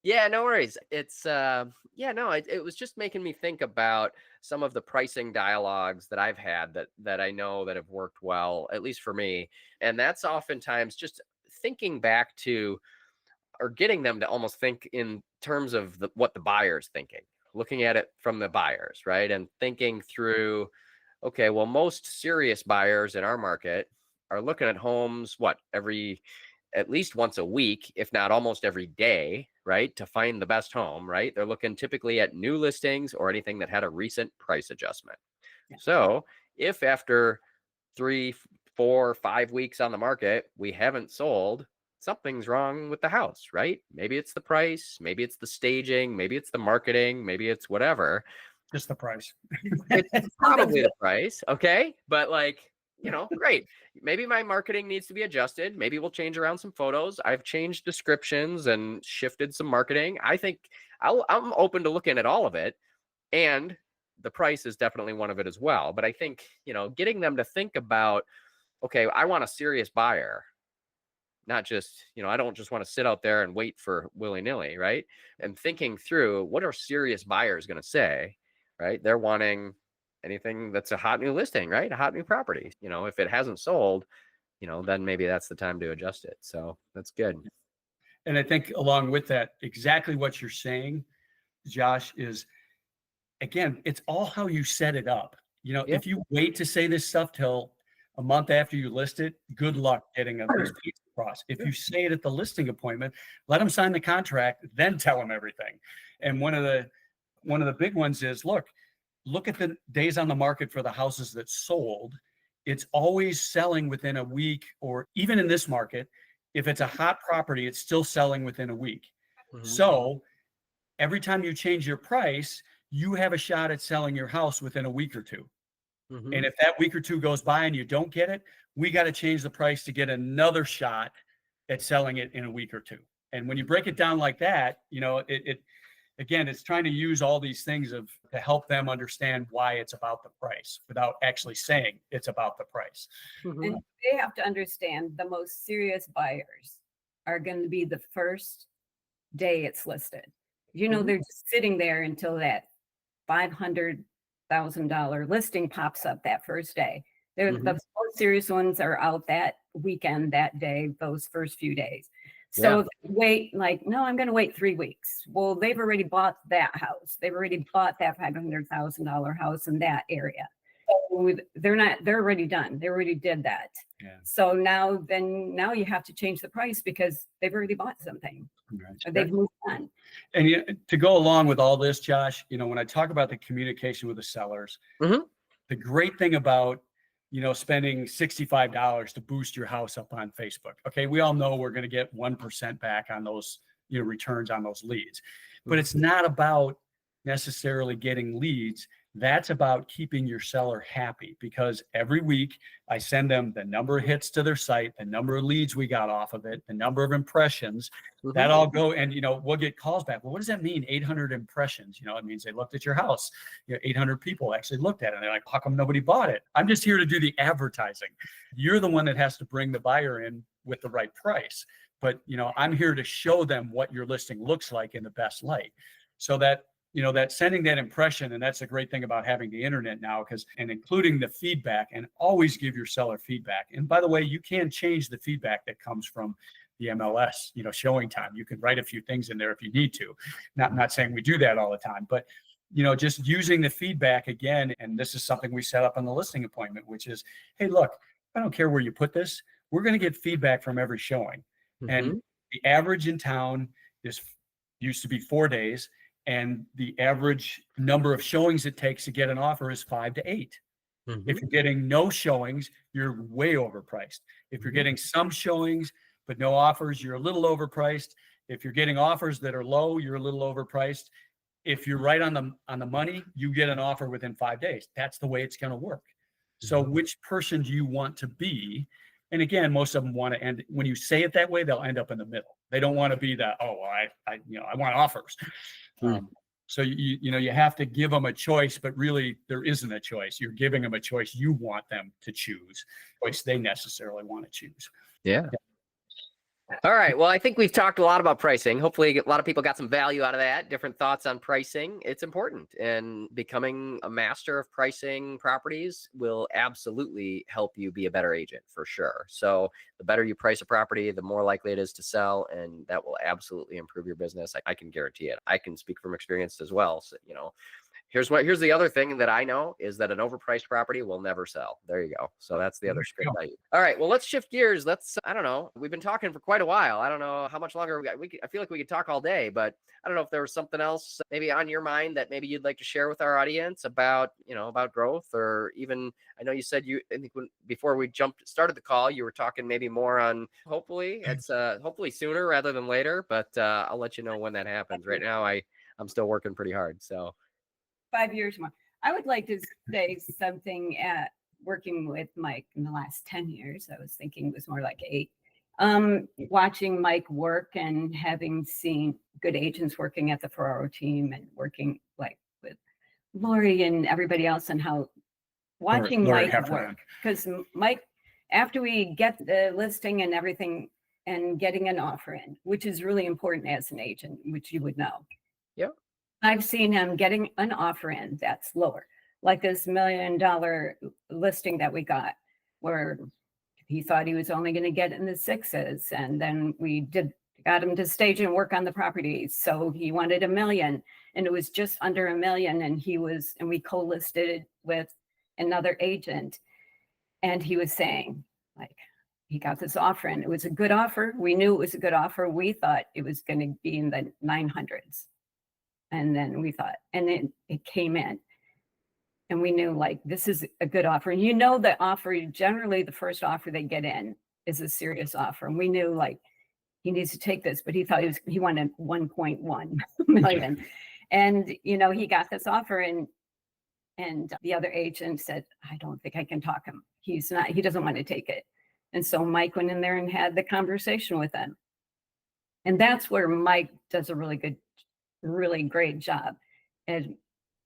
Yeah, no worries. It's it was just making me think about some of the pricing dialogues that I've had that I know that have worked well, at least for me. And that's oftentimes just thinking back to, or getting them to almost think in terms of what the buyer's thinking, looking at it from the buyers, right? And thinking through, okay, well, most serious buyers in our market are looking at homes, at least once a week, if not almost every day, right? To find the best home, right? They're looking typically at new listings or anything that had a recent price adjustment. Yeah. So if after 3, 4, 5 weeks on the market, we haven't sold, something's wrong with the house, right? Maybe it's the price, maybe it's the staging, maybe it's the marketing, maybe it's whatever. Just the price. It's probably the price. Okay. But great. Maybe my marketing needs to be adjusted. Maybe we'll change around some photos. I've changed descriptions and shifted some marketing. I think I'm open to looking at all of it. And the price is definitely one of it as well. But I think, getting them to think about, okay, I want a serious buyer. Not just, I don't just want to sit out there and wait for willy-nilly, right? And thinking through, what are serious buyers going to say, right? They're wanting anything that's a hot new listing, right? A hot new property. If it hasn't sold, then maybe that's the time to adjust it. So that's good. And I think along with that, exactly what you're saying, Josh, is, again, it's all how you set it up. Yeah. If you wait to say this stuff till a month after you list it, good luck getting those pieces across. If you say it at the listing appointment, let them sign the contract, then tell them everything. And one of the big ones is, look at the days on the market for the houses that sold. It's always selling within a week, or even in this market, if it's a hot property, it's still selling within a week. Mhm. So every time you change your price, you have a shot at selling your house within a week or two. Mhm. And if that week or two goes by and you don't get it, we got to change the price to get another shot at selling it in a week or two. And when you break it down like that, again, it's trying to use all these things to help them understand why it's about the price without actually saying it's about the price. Mhm. And they have to understand the most serious buyers are going to be the first day it's listed. They're just sitting there until that $500,000 listing pops up that first day. They're Mhm. the most serious ones are out that weekend, that day, those first few days. So wait, like, no, I'm going to wait 3 weeks. Well, they've already bought that house. They've already bought that $500,000 house in that area. So they're already done. They already did that. Yeah. So now you have to change the price because they've already bought something. Right. Or they've moved on. And to go along with all this, Josh, when I talk about the communication with the sellers, the great thing about spending $65 to boost your house up on Facebook. Okay, we all know we're going to get 1% back on those returns on those leads, but it's not about necessarily getting leads. That's about keeping your seller happy, because every week I send them the number of hits to their site, the number of leads we got off of it, the number of impressions that all go, and we'll get calls back. Well, what does that mean? 800 impressions. It means they looked at your house. 800 people actually looked at it, and they're like, how come nobody bought it? I'm just here to do the advertising. You're the one that has to bring the buyer in with the right price. But I'm here to show them what your listing looks like in the best light, so that that sending that impression. And that's a great thing about having the internet now, and including the feedback, and always give your seller feedback. And by the way, you can change the feedback that comes from the MLS, showing time. You can write a few things in there if you need to. Not saying we do that all the time, but just using the feedback again. And this is something we set up on the listing appointment, which is, hey, look, I don't care where you put this. We're going to get feedback from every showing. And the average in town used to be 4 days. And the average number of showings it takes to get an offer is 5 to 8. If you're getting no showings, you're way overpriced. If you're getting some showings but no offers, you're a little overpriced. If you're getting offers that are low, you're a little overpriced. If you're right on the money, you get an offer within 5 days. That's the way it's going to work. So which person do you want to be? And again, most of them want to end, when you say it that way, they'll end up in the middle. They don't want to be that, oh, well, I want offers. So you have to give them a choice, but really there isn't a choice. You're giving them a choice you want them to choose, choice they necessarily want to choose. Yeah. All right. Well, I think we've talked a lot about pricing. Hopefully a lot of people got some value out of that. Different thoughts on pricing. It's important, and becoming a master of pricing properties will absolutely help you be a better agent, for sure. So the better you price a property, the more likely it is to sell, and that will absolutely improve your business. I can guarantee it. I can speak from experience as well. So, here's the other thing that I know is that an overpriced property will never sell. There you go. So that's the other straight value. All right. Well, let's shift gears. I don't know. We've been talking for quite a while. I don't know how much longer I feel like we could talk all day, but I don't know if there was something else maybe on your mind that maybe you'd like to share with our audience about growth, or even, I know you said I think before we started the call, you were talking maybe more on, hopefully sooner rather than later, but I'll let you know when that happens. Right now, I'm still working pretty hard. So 5 years more. I would like to say something at working with Mike in the last 10 years. I was thinking it was more like 8. Watching Mike work and having seen good agents working at the Referrals team and working like with Lori and everybody else, and how watching Mike work. Because Mike, after we get the listing and everything and getting an offer in, which is really important as an agent, which you would know. Yep. I've seen him getting an offer in that's lower, like this $1 million listing that we got, where he thought he was only going to get in the 6s. And then we got him to stage and work on the property. So he wanted $1 million, and it was just under $1 million. And we co-listed with another agent. And he was saying, like, he got this offer in. It was a good offer. We knew it was a good offer. We thought it was going to be in the 900s. And then we thought, and it came in, and we knew, like, this is a good offer. And the offer, generally the first offer they get in is a serious offer. And we knew, like, he needs to take this, but he thought he wanted 1.1 million. And, he got this offer, and the other agent said, I don't think I can talk him. He doesn't want to take it. And so Mike went in there and had the conversation with him. And that's where Mike does a really great job at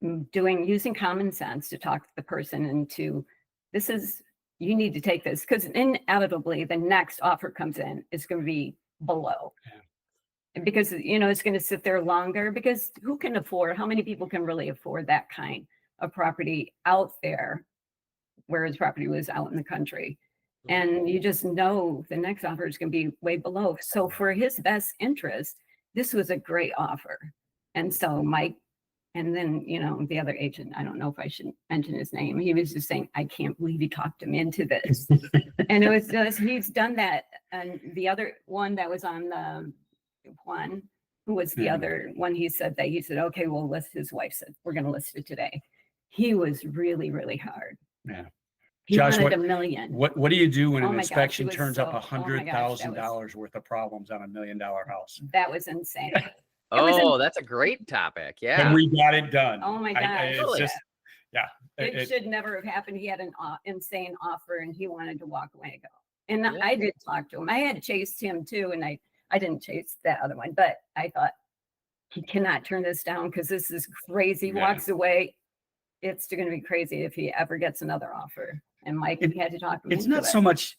using common sense to talk to the person into, you need to take this, because inevitably the next offer comes in is going to be below. And because it's going to sit there longer, because how many people can really afford that kind of property out there where his property was out in the country. And you just know the next offer is going to be way below. So for his best interest, this was a great offer. And so Mike, and then, the other agent, I don't know if I should mention his name. He was just saying, I can't believe he talked him into this. And it was just, he's done that. And the other one that was on the one, who was the other one, he said, okay, we'll list, his wife said, we're going to list it today. He was really, really hard. Yeah. He Josh, wanted $1 million. What do you do when Oh an my gosh, inspection it was turns up so- oh my gosh, that $100,000 worth of problems on $1 million house? That was insane. Oh, that's a great topic. And Yeah. we got it done. Oh my gosh. It's Totally. just, yeah. It should never have happened. He had an insane offer and he wanted to walk away and go. And Yeah. I did talk to him. I had chased him too. And I didn't chase that other one, but I thought he cannot turn this down because this is crazy. Yeah. Walks away. It's going to be crazy if he ever gets another offer. And Mike, we had to talk to him. It's not so much,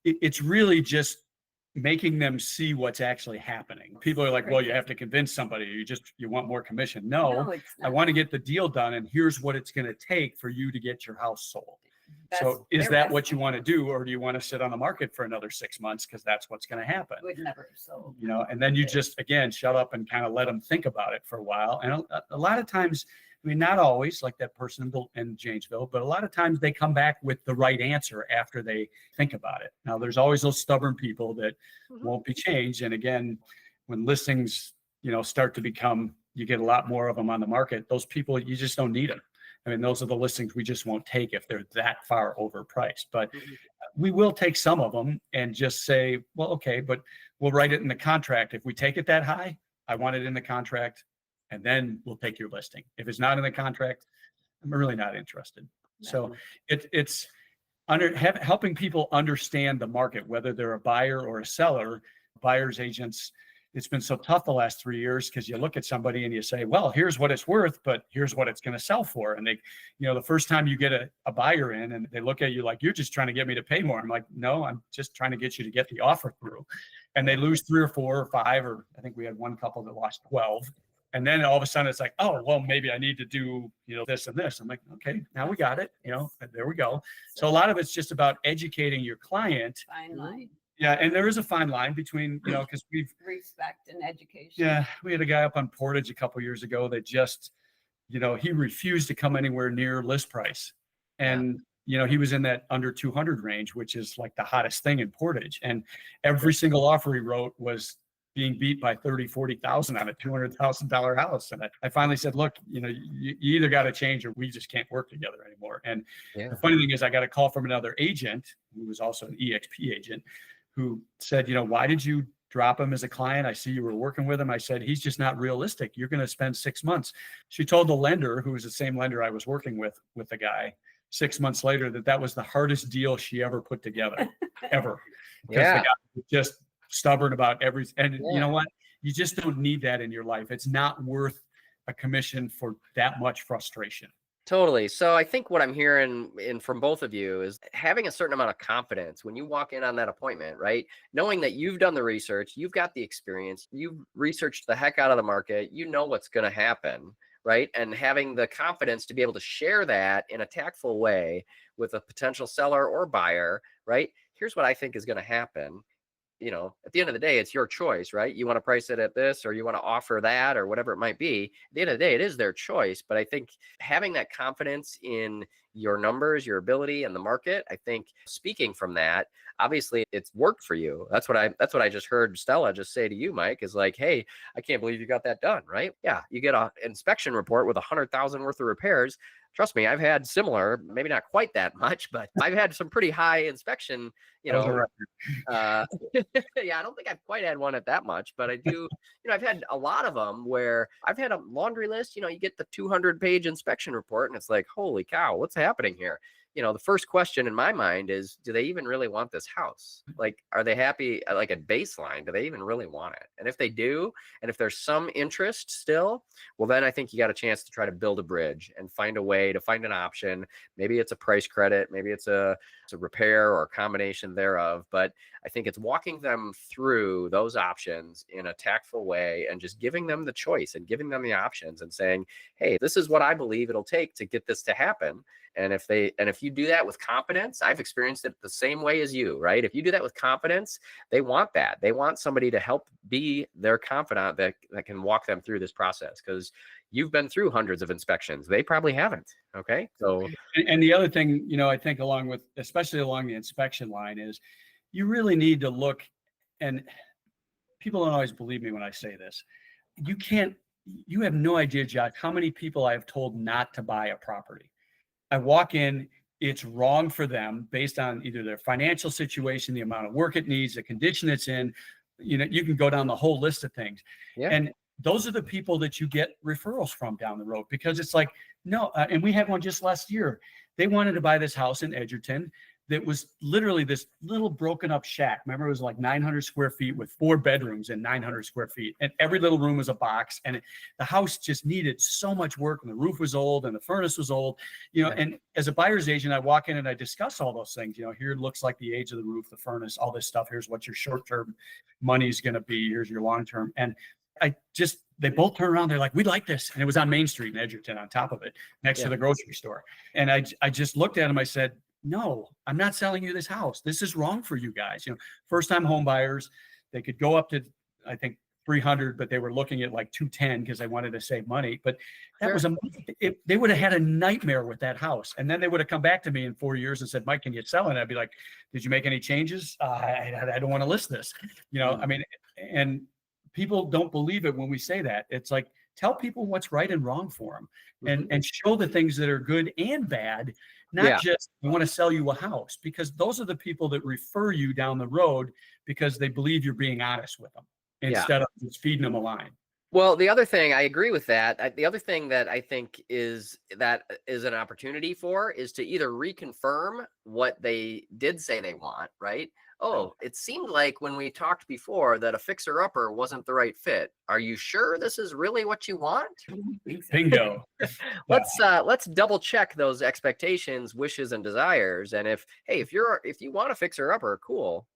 it's really just making them see what's actually happening. People are like, well, you have to convince somebody. You want more commission. No, it's I not. want to get the deal done. And here's what it's going to take for you to get your house sold. So is Their that best what you want to do? Or do you want to sit on the market for another 6 months? Because that's what's going to happen. Would never. So And then you just, again, shut up and kind of let them think about it for a while. And a lot of times, I mean, not always, like that person in Janesville, but a lot of times they come back with the right answer after they think about it. Now, there's always those stubborn people that won't be changed. And again, when listings, start to become, you get a lot more of them on the market, those people, you just don't need them. I mean, those are the listings we just won't take if they're that far overpriced. But we will take some of them and just say, well, okay, but we'll write it in the contract. If we take it that high, I want it in the contract. And then we'll take your listing. If it's not in the contract, I'm really not interested. Yeah. So it's helping people understand the market, whether they're a buyer or a seller. Buyers agents, it's been so tough the last 3 years because you look at somebody and you say, well, here's what it's worth, but here's what it's going to sell for. And they, the first time you get a buyer in and they look at you like, you're just trying to get me to pay more. I'm like, no, I'm just trying to get you to get the offer through. And they lose 3 or 4 or 5, or I think we had one couple that lost 12. And then all of a sudden it's like, oh, well, maybe I need to do, this and this. I'm like, okay, now we got it. There we go. So a lot of it's just about educating your client. fine line, Yeah. And there is a fine line between, because respect and education. yeah, we had a guy up on Portage a couple years ago that just, he refused to come anywhere near list price. And, he was in that under 200 range, which is like the hottest thing in Portage. And every single offer he wrote was being beat by 30, 40,000 on a $200,000 house. And I finally said, look, you either got to change or we just can't work together anymore. And the funny thing is I got a call from another agent who was also an EXP agent who said, why did you drop him as a client? I see you were working with him. I said, he's just not realistic. You're going to spend 6 months. She told the lender, who was the same lender I was working with the guy 6 months later, that was the hardest deal she ever put together, ever. Because the guy was just stubborn about everything. And you know what? You just don't need that in your life. It's not worth a commission for that much frustration. Totally. So I think what I'm hearing from both of you is having a certain amount of confidence when you walk in on that appointment, right? Knowing that you've done the research, you've got the experience, you've researched the heck out of the market, you know what's going to happen, right? And having the confidence to be able to share that in a tactful way with a potential seller or buyer, right? Here's what I think is going to happen. At the end of the day, it's your choice, right? You want to price it at this, or you want to offer that, or whatever it might be. At the end of the day, it is their choice. But I think having that confidence in your numbers, your ability, and the market, I think speaking from that, obviously it's worked for you. That's what I just heard Stella just say to you, Mike, is like, hey, I can't believe you got that done, right? Yeah, you get an inspection report with 100,000 worth of repairs. Trust me, I've had similar, maybe not quite that much, but I've had some pretty high inspection, yeah, I don't think I've quite had one at that much, but I do, I've had a lot of them where I've had a laundry list, you get the 200-page inspection report and it's like, holy cow, what's happening here? The first question in my mind is, do they even really want this house? Like, are they happy? Like at baseline, do they even really want it? And if they do, and if there's some interest still, well, then I think you got a chance to try to build a bridge and find a way to find an option. Maybe it's a price credit, maybe it's a repair or a combination thereof. But I think it's walking them through those options in a tactful way and just giving them the choice and giving them the options and saying, hey, this is what I believe it'll take to get this to happen. And if you you do that with confidence, I've experienced it the same way as you, right? If you do that with confidence, they want that. They want somebody to help be their confidant that can walk them through this process, because you've been through hundreds of inspections. They probably haven't. Okay. So, and the other thing, I think especially along the inspection line, is you really need to look, and people don't always believe me when I say this. You have no idea, Josh, how many people I have told not to buy a property. I walk in, it's wrong for them based on either their financial situation, the amount of work it needs, the condition it's in. You can go down the whole list of things. yeah. And those are the people that you get referrals from down the road, because it's like, no, and we had one just last year. They wanted to buy this house in Edgerton that was literally this little broken up shack. Remember, it was like 900 square feet with 4 bedrooms and 900 square feet. And every little room was a box. And the house just needed so much work. And the roof was old and the furnace was old, and as a buyer's agent, I walk in and I discuss all those things. Here it looks like the age of the roof, the furnace, all this stuff. Here's what your short-term money is going to be. Here's your long-term. And they both turn around. They're like, we like this. And it was on Main Street in Edgerton on top of it, next to the grocery store. And I just looked at him. I said, no, I'm not selling you this house. This is wrong for you guys. First time home buyers, they could go up to, I think, 300, but they were looking at like 210 because they wanted to save money. But that was they would have had a nightmare with that house. And then they would have come back to me in 4 years and said, Mike, can you sell it? And I'd be like, did you make any changes? I don't want to list this. I mean, and people don't believe it when we say that. It's like, tell people what's right and wrong for them, and show the things that are good and bad, not just I want to sell you a house, because those are the people that refer you down the road because they believe you're being honest with them instead of just feeding them a line. Well, the other thing, I agree with that. The other thing that I think is an opportunity is to either reconfirm what they did say they want, right? Oh, it seemed like when we talked before that a fixer-upper wasn't the right fit. Are you sure this is really what you want? Bingo. Let's double check those expectations, wishes, and desires. And if you want a fixer-upper, cool.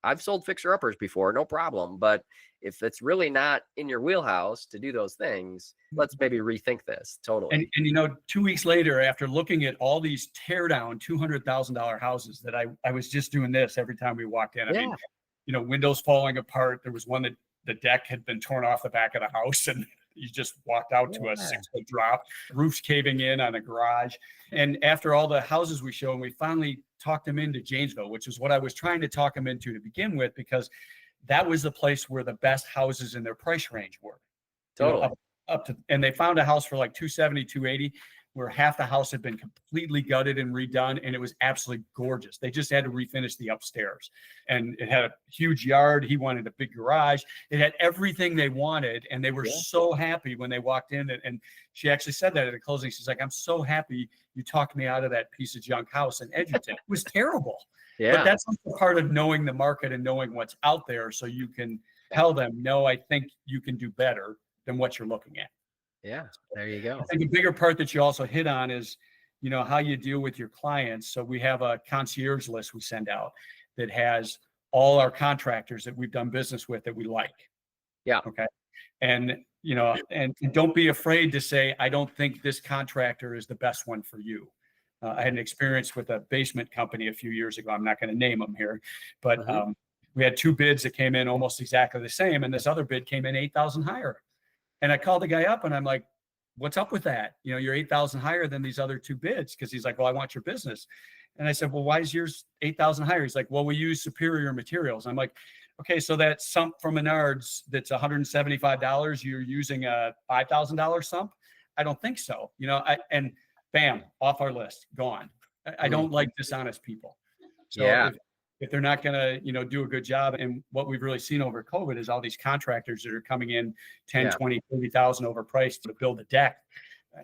I've sold fixer-uppers before, no problem. But if it's really not in your wheelhouse to do those things, let's maybe rethink this totally. And 2 weeks later, after looking at all these tear down $200,000 houses that I was just doing this every time we walked in. I mean, windows falling apart. There was one that the deck had been torn off the back of the house, and you just walked out to a 6-foot drop, roofs caving in on a garage. And after all the houses we showed, we finally talked them into Janesville, which is what I was trying to talk them into to begin with, because that was the place where the best houses in their price range were. Totally. Up to, and they found a house for like 270, 280, where half the house had been completely gutted and redone, and it was absolutely gorgeous. They just had to refinish the upstairs, and it had a huge yard. He wanted a big garage. It had everything they wanted, and they were so happy when they walked in. And she actually said that at the closing. She's like, I'm so happy you talked me out of that piece of junk house in Edgerton. It was terrible. Yeah. But that's also part of knowing the market and knowing what's out there, so you can tell them, no, I think you can do better than what you're looking at. Yeah, there you go. I think a bigger part that you also hit on is, how you deal with your clients. So we have a concierge list we send out that has all our contractors that we've done business with that we like. Yeah. Okay. And, and don't be afraid to say, I don't think this contractor is the best one for you. I had an experience with a basement company a few years ago. I'm not going to name them here, but we had 2 bids that came in almost exactly the same. And this other bid came in 8,000 higher. And I called the guy up and I'm like, what's up with that? You're 8,000 higher than these other 2 bids. Cause he's like, well, I want your business. And I said, well, why is yours 8,000 higher? He's like, well, we use superior materials. I'm like, okay, so that sump from Menards that's $175, you're using a $5,000 sump? I don't think so. And bam, off our list, gone. I don't like dishonest people. So if they're not going to, do a good job, and what we've really seen over COVID is all these contractors that are coming in 10, 20, 30,000 overpriced to build a deck.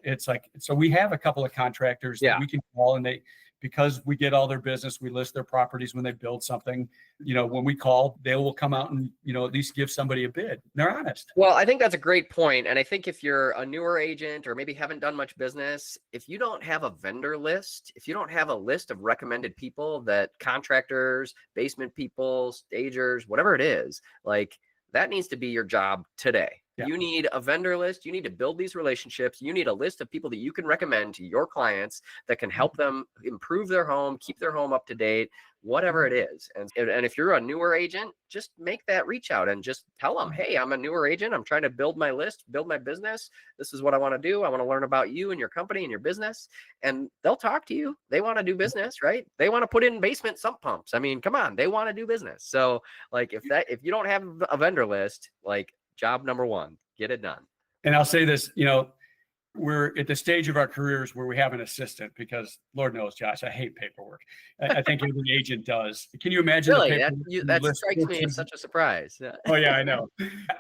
It's like, so we have a couple of contractors that we can call, and because we get all their business, we list their properties when they build something. When we call, they will come out and, at least give somebody a bid. They're honest. Well, I think that's a great point. And I think if you're a newer agent or maybe haven't done much business, if you don't have a vendor list, if you don't have a list of recommended people that contractors, basement people, stagers, whatever it is, like that needs to be your job today. Yeah. You need a vendor list. You need to build these relationships. You need a list of people that you can recommend to your clients that can help them improve their home, keep their home up to date, whatever it is. And if you're a newer agent, just make that reach out and just tell them, hey, I'm a newer agent. I'm trying to build my list, build my business. This is what I want to do. I want to learn about you and your company and your business. And they'll talk to you. They want to do business, right? They want to put in basement sump pumps. I mean, come on, they want to do business. So like if you don't have a vendor list, like job number one, get it done. And I'll say this, we're at the stage of our careers where we have an assistant because Lord knows, Josh, I hate paperwork. I think every agent does. Can you imagine? Really? That strikes me as such a surprise. Oh yeah, I know.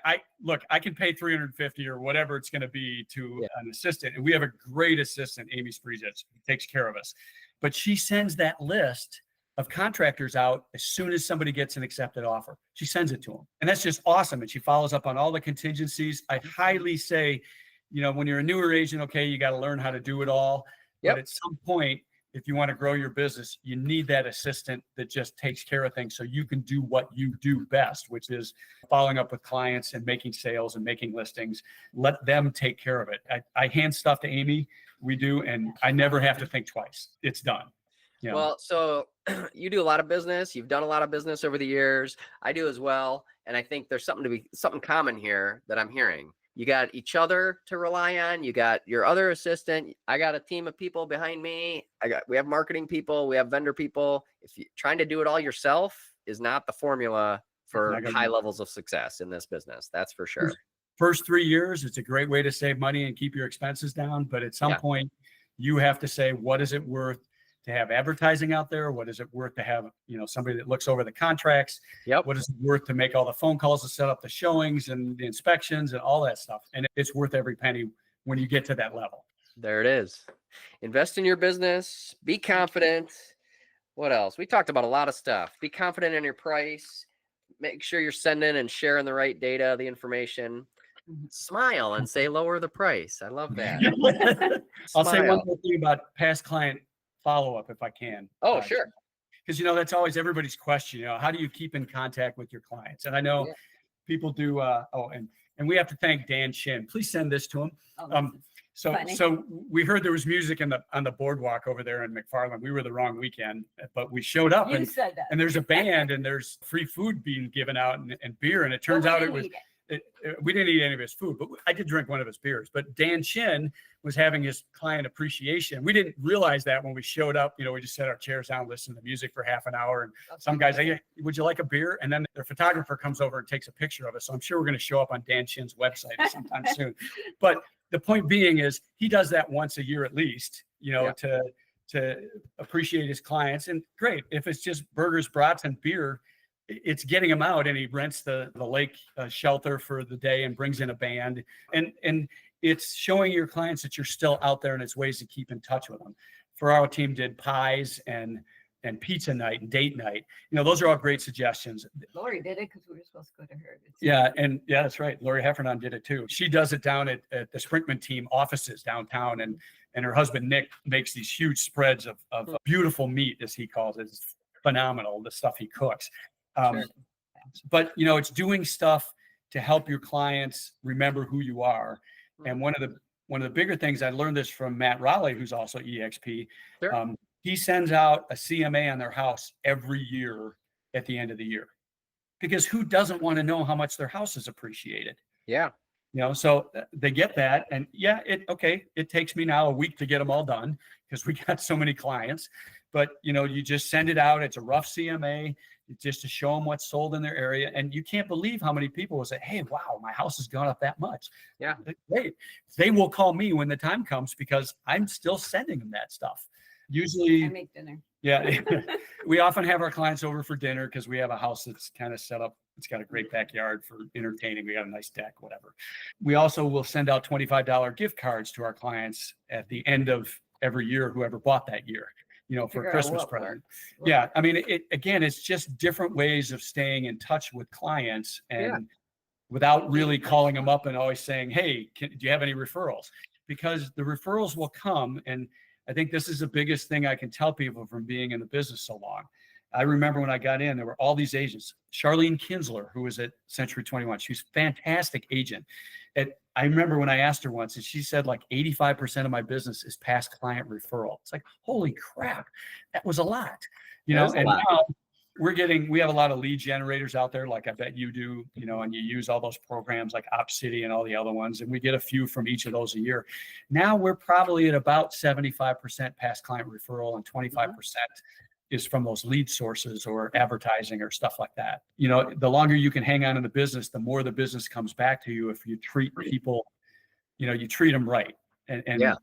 I can pay $350 or whatever it's going to be to an assistant. And we have a great assistant, Amy Spreezich, who takes care of us. But she sends that list of contractors out as soon as somebody gets an accepted offer. She sends it to them. And that's just awesome. And she follows up on all the contingencies. I highly say, when you're a newer agent, okay, you got to learn how to do it all. Yep. But at some point, if you want to grow your business, you need that assistant that just takes care of things so you can do what you do best, which is following up with clients and making sales and making listings. Let them take care of it. I hand stuff to Amy. We do. And I never have to think twice. It's done. Well, so you do a lot of business. You've done a lot of business over the years. I do as well. And I think there's something common here that I'm hearing. You got each other to rely on. You got your other assistant. I got a team of people behind me. We have marketing people. We have vendor people. If you're trying to do it all yourself is not the formula for high levels of success in this business. That's for sure. First 3 years, it's a great way to save money and keep your expenses down. But at some point, you have to say, what is it worth to have advertising out there? What is it worth to have, somebody that looks over the contracts? Yep. What is it worth to make all the phone calls to set up the showings and the inspections and all that stuff? And it's worth every penny when you get to that level. There it is. Invest in your business. Be confident. What else? We talked about a lot of stuff. Be confident in your price. Make sure you're sending and sharing the right data, the information. Smile and say lower the price. I love that. I'll say one more thing about past client follow-up if I can. Oh, sure. Because, that's always everybody's question, how do you keep in contact with your clients? And I know people do, and we have to thank Dan Shin. Please send this to him. So we heard there was music on the boardwalk over there in McFarland. We were the wrong weekend, but we showed up and there's a band and there's free food being given out and beer. And it turns out it was... we didn't eat any of his food, but I did drink one of his beers. But Dan Shin was having his client appreciation. We didn't realize that when we showed up. We just set our chairs down, listened to music for half an hour. And some guys say, hey, would you like a beer? And then their photographer comes over and takes a picture of us. So I'm sure we're going to show up on Dan Shin's website sometime soon. But the point being is he does that once a year at least, to appreciate his clients. And great, if it's just burgers, brats, and beer, it's getting him out, and he rents the lake shelter for the day and brings in a band, and it's showing your clients that you're still out there, and it's ways to keep in touch with them. For our team did pies and pizza night and date night. Those are all great suggestions. Lori did it because we were supposed to go to her. Yeah, that's right. Lori Heffernan did it too. She does it down at the Sprintman team offices downtown, and her husband Nick makes these huge spreads of beautiful meat, as he calls it. It's phenomenal, the stuff he cooks. But it's doing stuff to help your clients remember who you are. And one of the bigger things, I learned this from Matt Raleigh, who's also EXP. Sure. He sends out a CMA on their house every year at the end of the year, because who doesn't want to know how much their house is appreciated? Yeah. So they get that. And it takes me now a week to get them all done because we got so many clients, but you just send it out. It's a rough CMA just to show them what's sold in their area. And you can't believe how many people will say, hey, wow, my house has gone up that much. Yeah. Great. They will call me when the time comes because I'm still sending them that stuff. Usually I make dinner. Yeah. We often have our clients over for dinner because we have a house that's kind of set up. It's got a great backyard for entertaining. We got a nice deck, whatever. We also will send out $25 gift cards to our clients at the end of every year, whoever bought that year, for a Christmas present. Yeah. I mean, it's just different ways of staying in touch with clients and without really calling them up and always saying, hey, do you have any referrals? Because the referrals will come. And I think this is the biggest thing I can tell people from being in the business so long. I remember when I got in, there were all these agents. Charlene Kinsler, who was at Century 21, she's a fantastic agent. I remember when I asked her once, and she said like 85% of my business is past client referral. It's like, holy crap, that was a lot, and now we have a lot of lead generators out there, like I bet you do, and you use all those programs like OpCity and all the other ones, and we get a few from each of those a year. Now we're probably at about 75% past client referral and 25% is from those lead sources or advertising or stuff like that. The longer you can hang on in the business, the more the business comes back to you if you treat people, you treat them right. And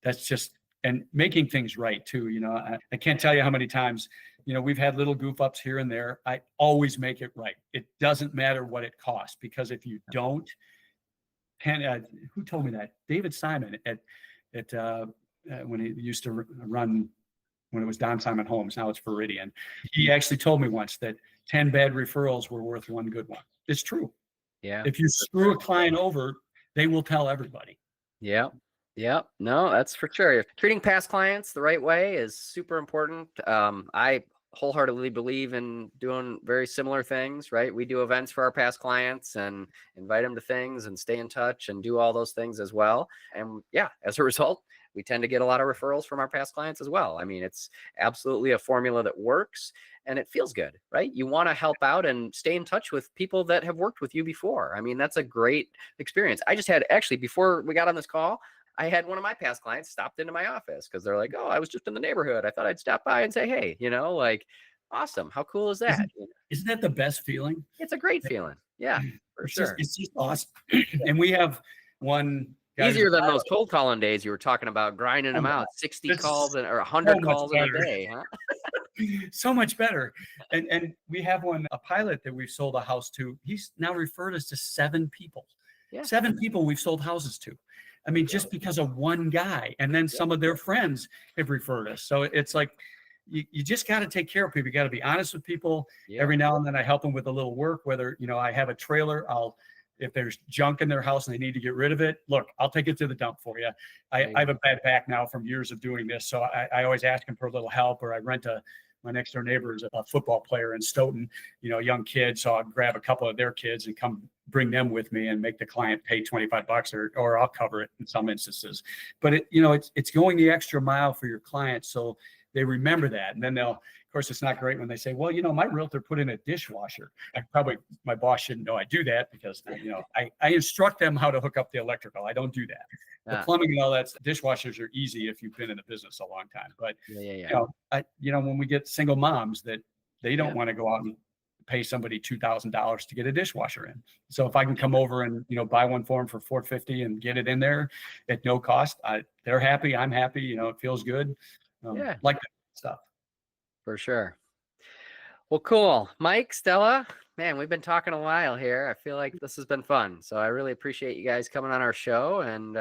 that's just, and making things right too. I can't tell you how many times, we've had little goof ups here and there. I always make it right. It doesn't matter what it costs, because if you don't, who told me that? David Simon at when he used to run, when it was Don Simon Homes, now it's Veridian. He actually told me once that 10 bad referrals were worth one good one. It's true. Yeah. If you screw a client over, they will tell everybody. Yeah. Yeah. No, that's for sure. Treating past clients the right way is super important. I wholeheartedly believe in doing very similar things, right? We do events for our past clients and invite them to things and stay in touch and do all those things as well. And yeah, as a result, we tend to get a lot of referrals from our past clients as well. I mean, it's absolutely a formula that works and it feels good, right? You want to help out and stay in touch with people that have worked with you before. I mean, that's a great experience. I just had, actually, before we got on this call, I had one of my past clients stopped into my office because they're like, oh, I was just in the neighborhood. I thought I'd stop by and say, hey, like, awesome. How cool is that? Isn't that the best feeling? It's a great feeling. Yeah, for sure. It's just awesome. And we have one. Easier than those cold calling days you were talking about, grinding them out, 60 calls or 100 calls in a day, huh? So much better. And we have a pilot that we've sold a house to. He's now referred us to 7 people. Yeah. 7 people we've sold houses to. I mean, just because of one guy, and then some of their friends have referred us. So it's like, you just got to take care of people. You got to be honest with people. Yeah. Every now and then I help them with a little work, whether, I have a trailer, if there's junk in their house and they need to get rid of it, look, I'll take it to the dump for you. I have a bad back now from years of doing this. So I always ask them for a little help, or I rent my next door neighbor is a football player in Stoughton, young kid. So I'll grab a couple of their kids and come bring them with me and make the client pay $25 or I'll cover it in some instances. But it's going the extra mile for your clients. So they remember that. And then of course, it's not great when they say, well, my realtor put in a dishwasher. My boss shouldn't know I do that because, I instruct them how to hook up the electrical. I don't do that. The plumbing and all that, dishwashers are easy if you've been in the business a long time. But, when we get single moms that they don't want to go out and pay somebody $2,000 to get a dishwasher in. So if I can come over and, buy one for them for $450 and get it in there at no cost, they're happy. I'm happy. It feels good. Like that stuff. For sure. Well, cool. Mike, Stella, man, we've been talking a while here. I feel like this has been fun. So I really appreciate you guys coming on our show and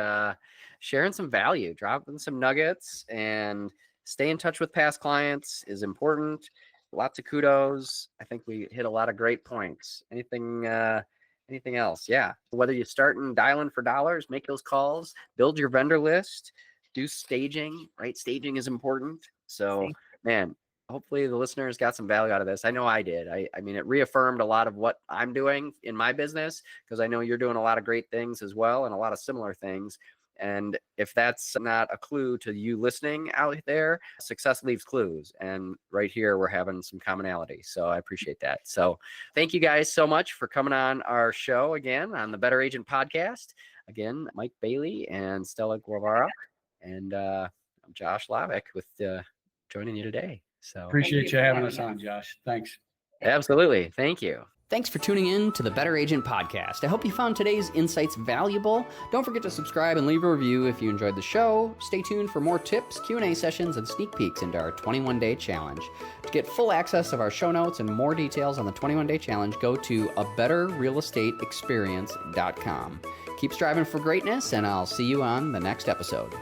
sharing some value, dropping some nuggets, and stay in touch with past clients is important. Lots of kudos. I think we hit a lot of great points. Anything else? Yeah. Whether you start and dialing for dollars, make those calls, build your vendor list, do staging, right? Staging is important. So, man, hopefully the listeners got some value out of this. I know I did. I mean, it reaffirmed a lot of what I'm doing in my business, because I know you're doing a lot of great things as well and a lot of similar things. And if that's not a clue to you listening out there, success leaves clues. And right here, we're having some commonality. So I appreciate that. So thank you guys so much for coming on our show again on the Better Agent Podcast. Again, Mike Bailey and Stella Guevara. And I'm Josh Lavik with joining you today. So appreciate you having us on, Josh. Thanks. Absolutely. Thank you. Thanks for tuning in to the Better Agent Podcast. I hope you found today's insights valuable. Don't forget to subscribe and leave a review if you enjoyed the show. Stay tuned for more tips, Q&A sessions, and sneak peeks into our 21-day challenge. To get full access of our show notes and more details on the 21-day challenge, go to abetterrealestateexperience.com. Keep striving for greatness, and I'll see you on the next episode.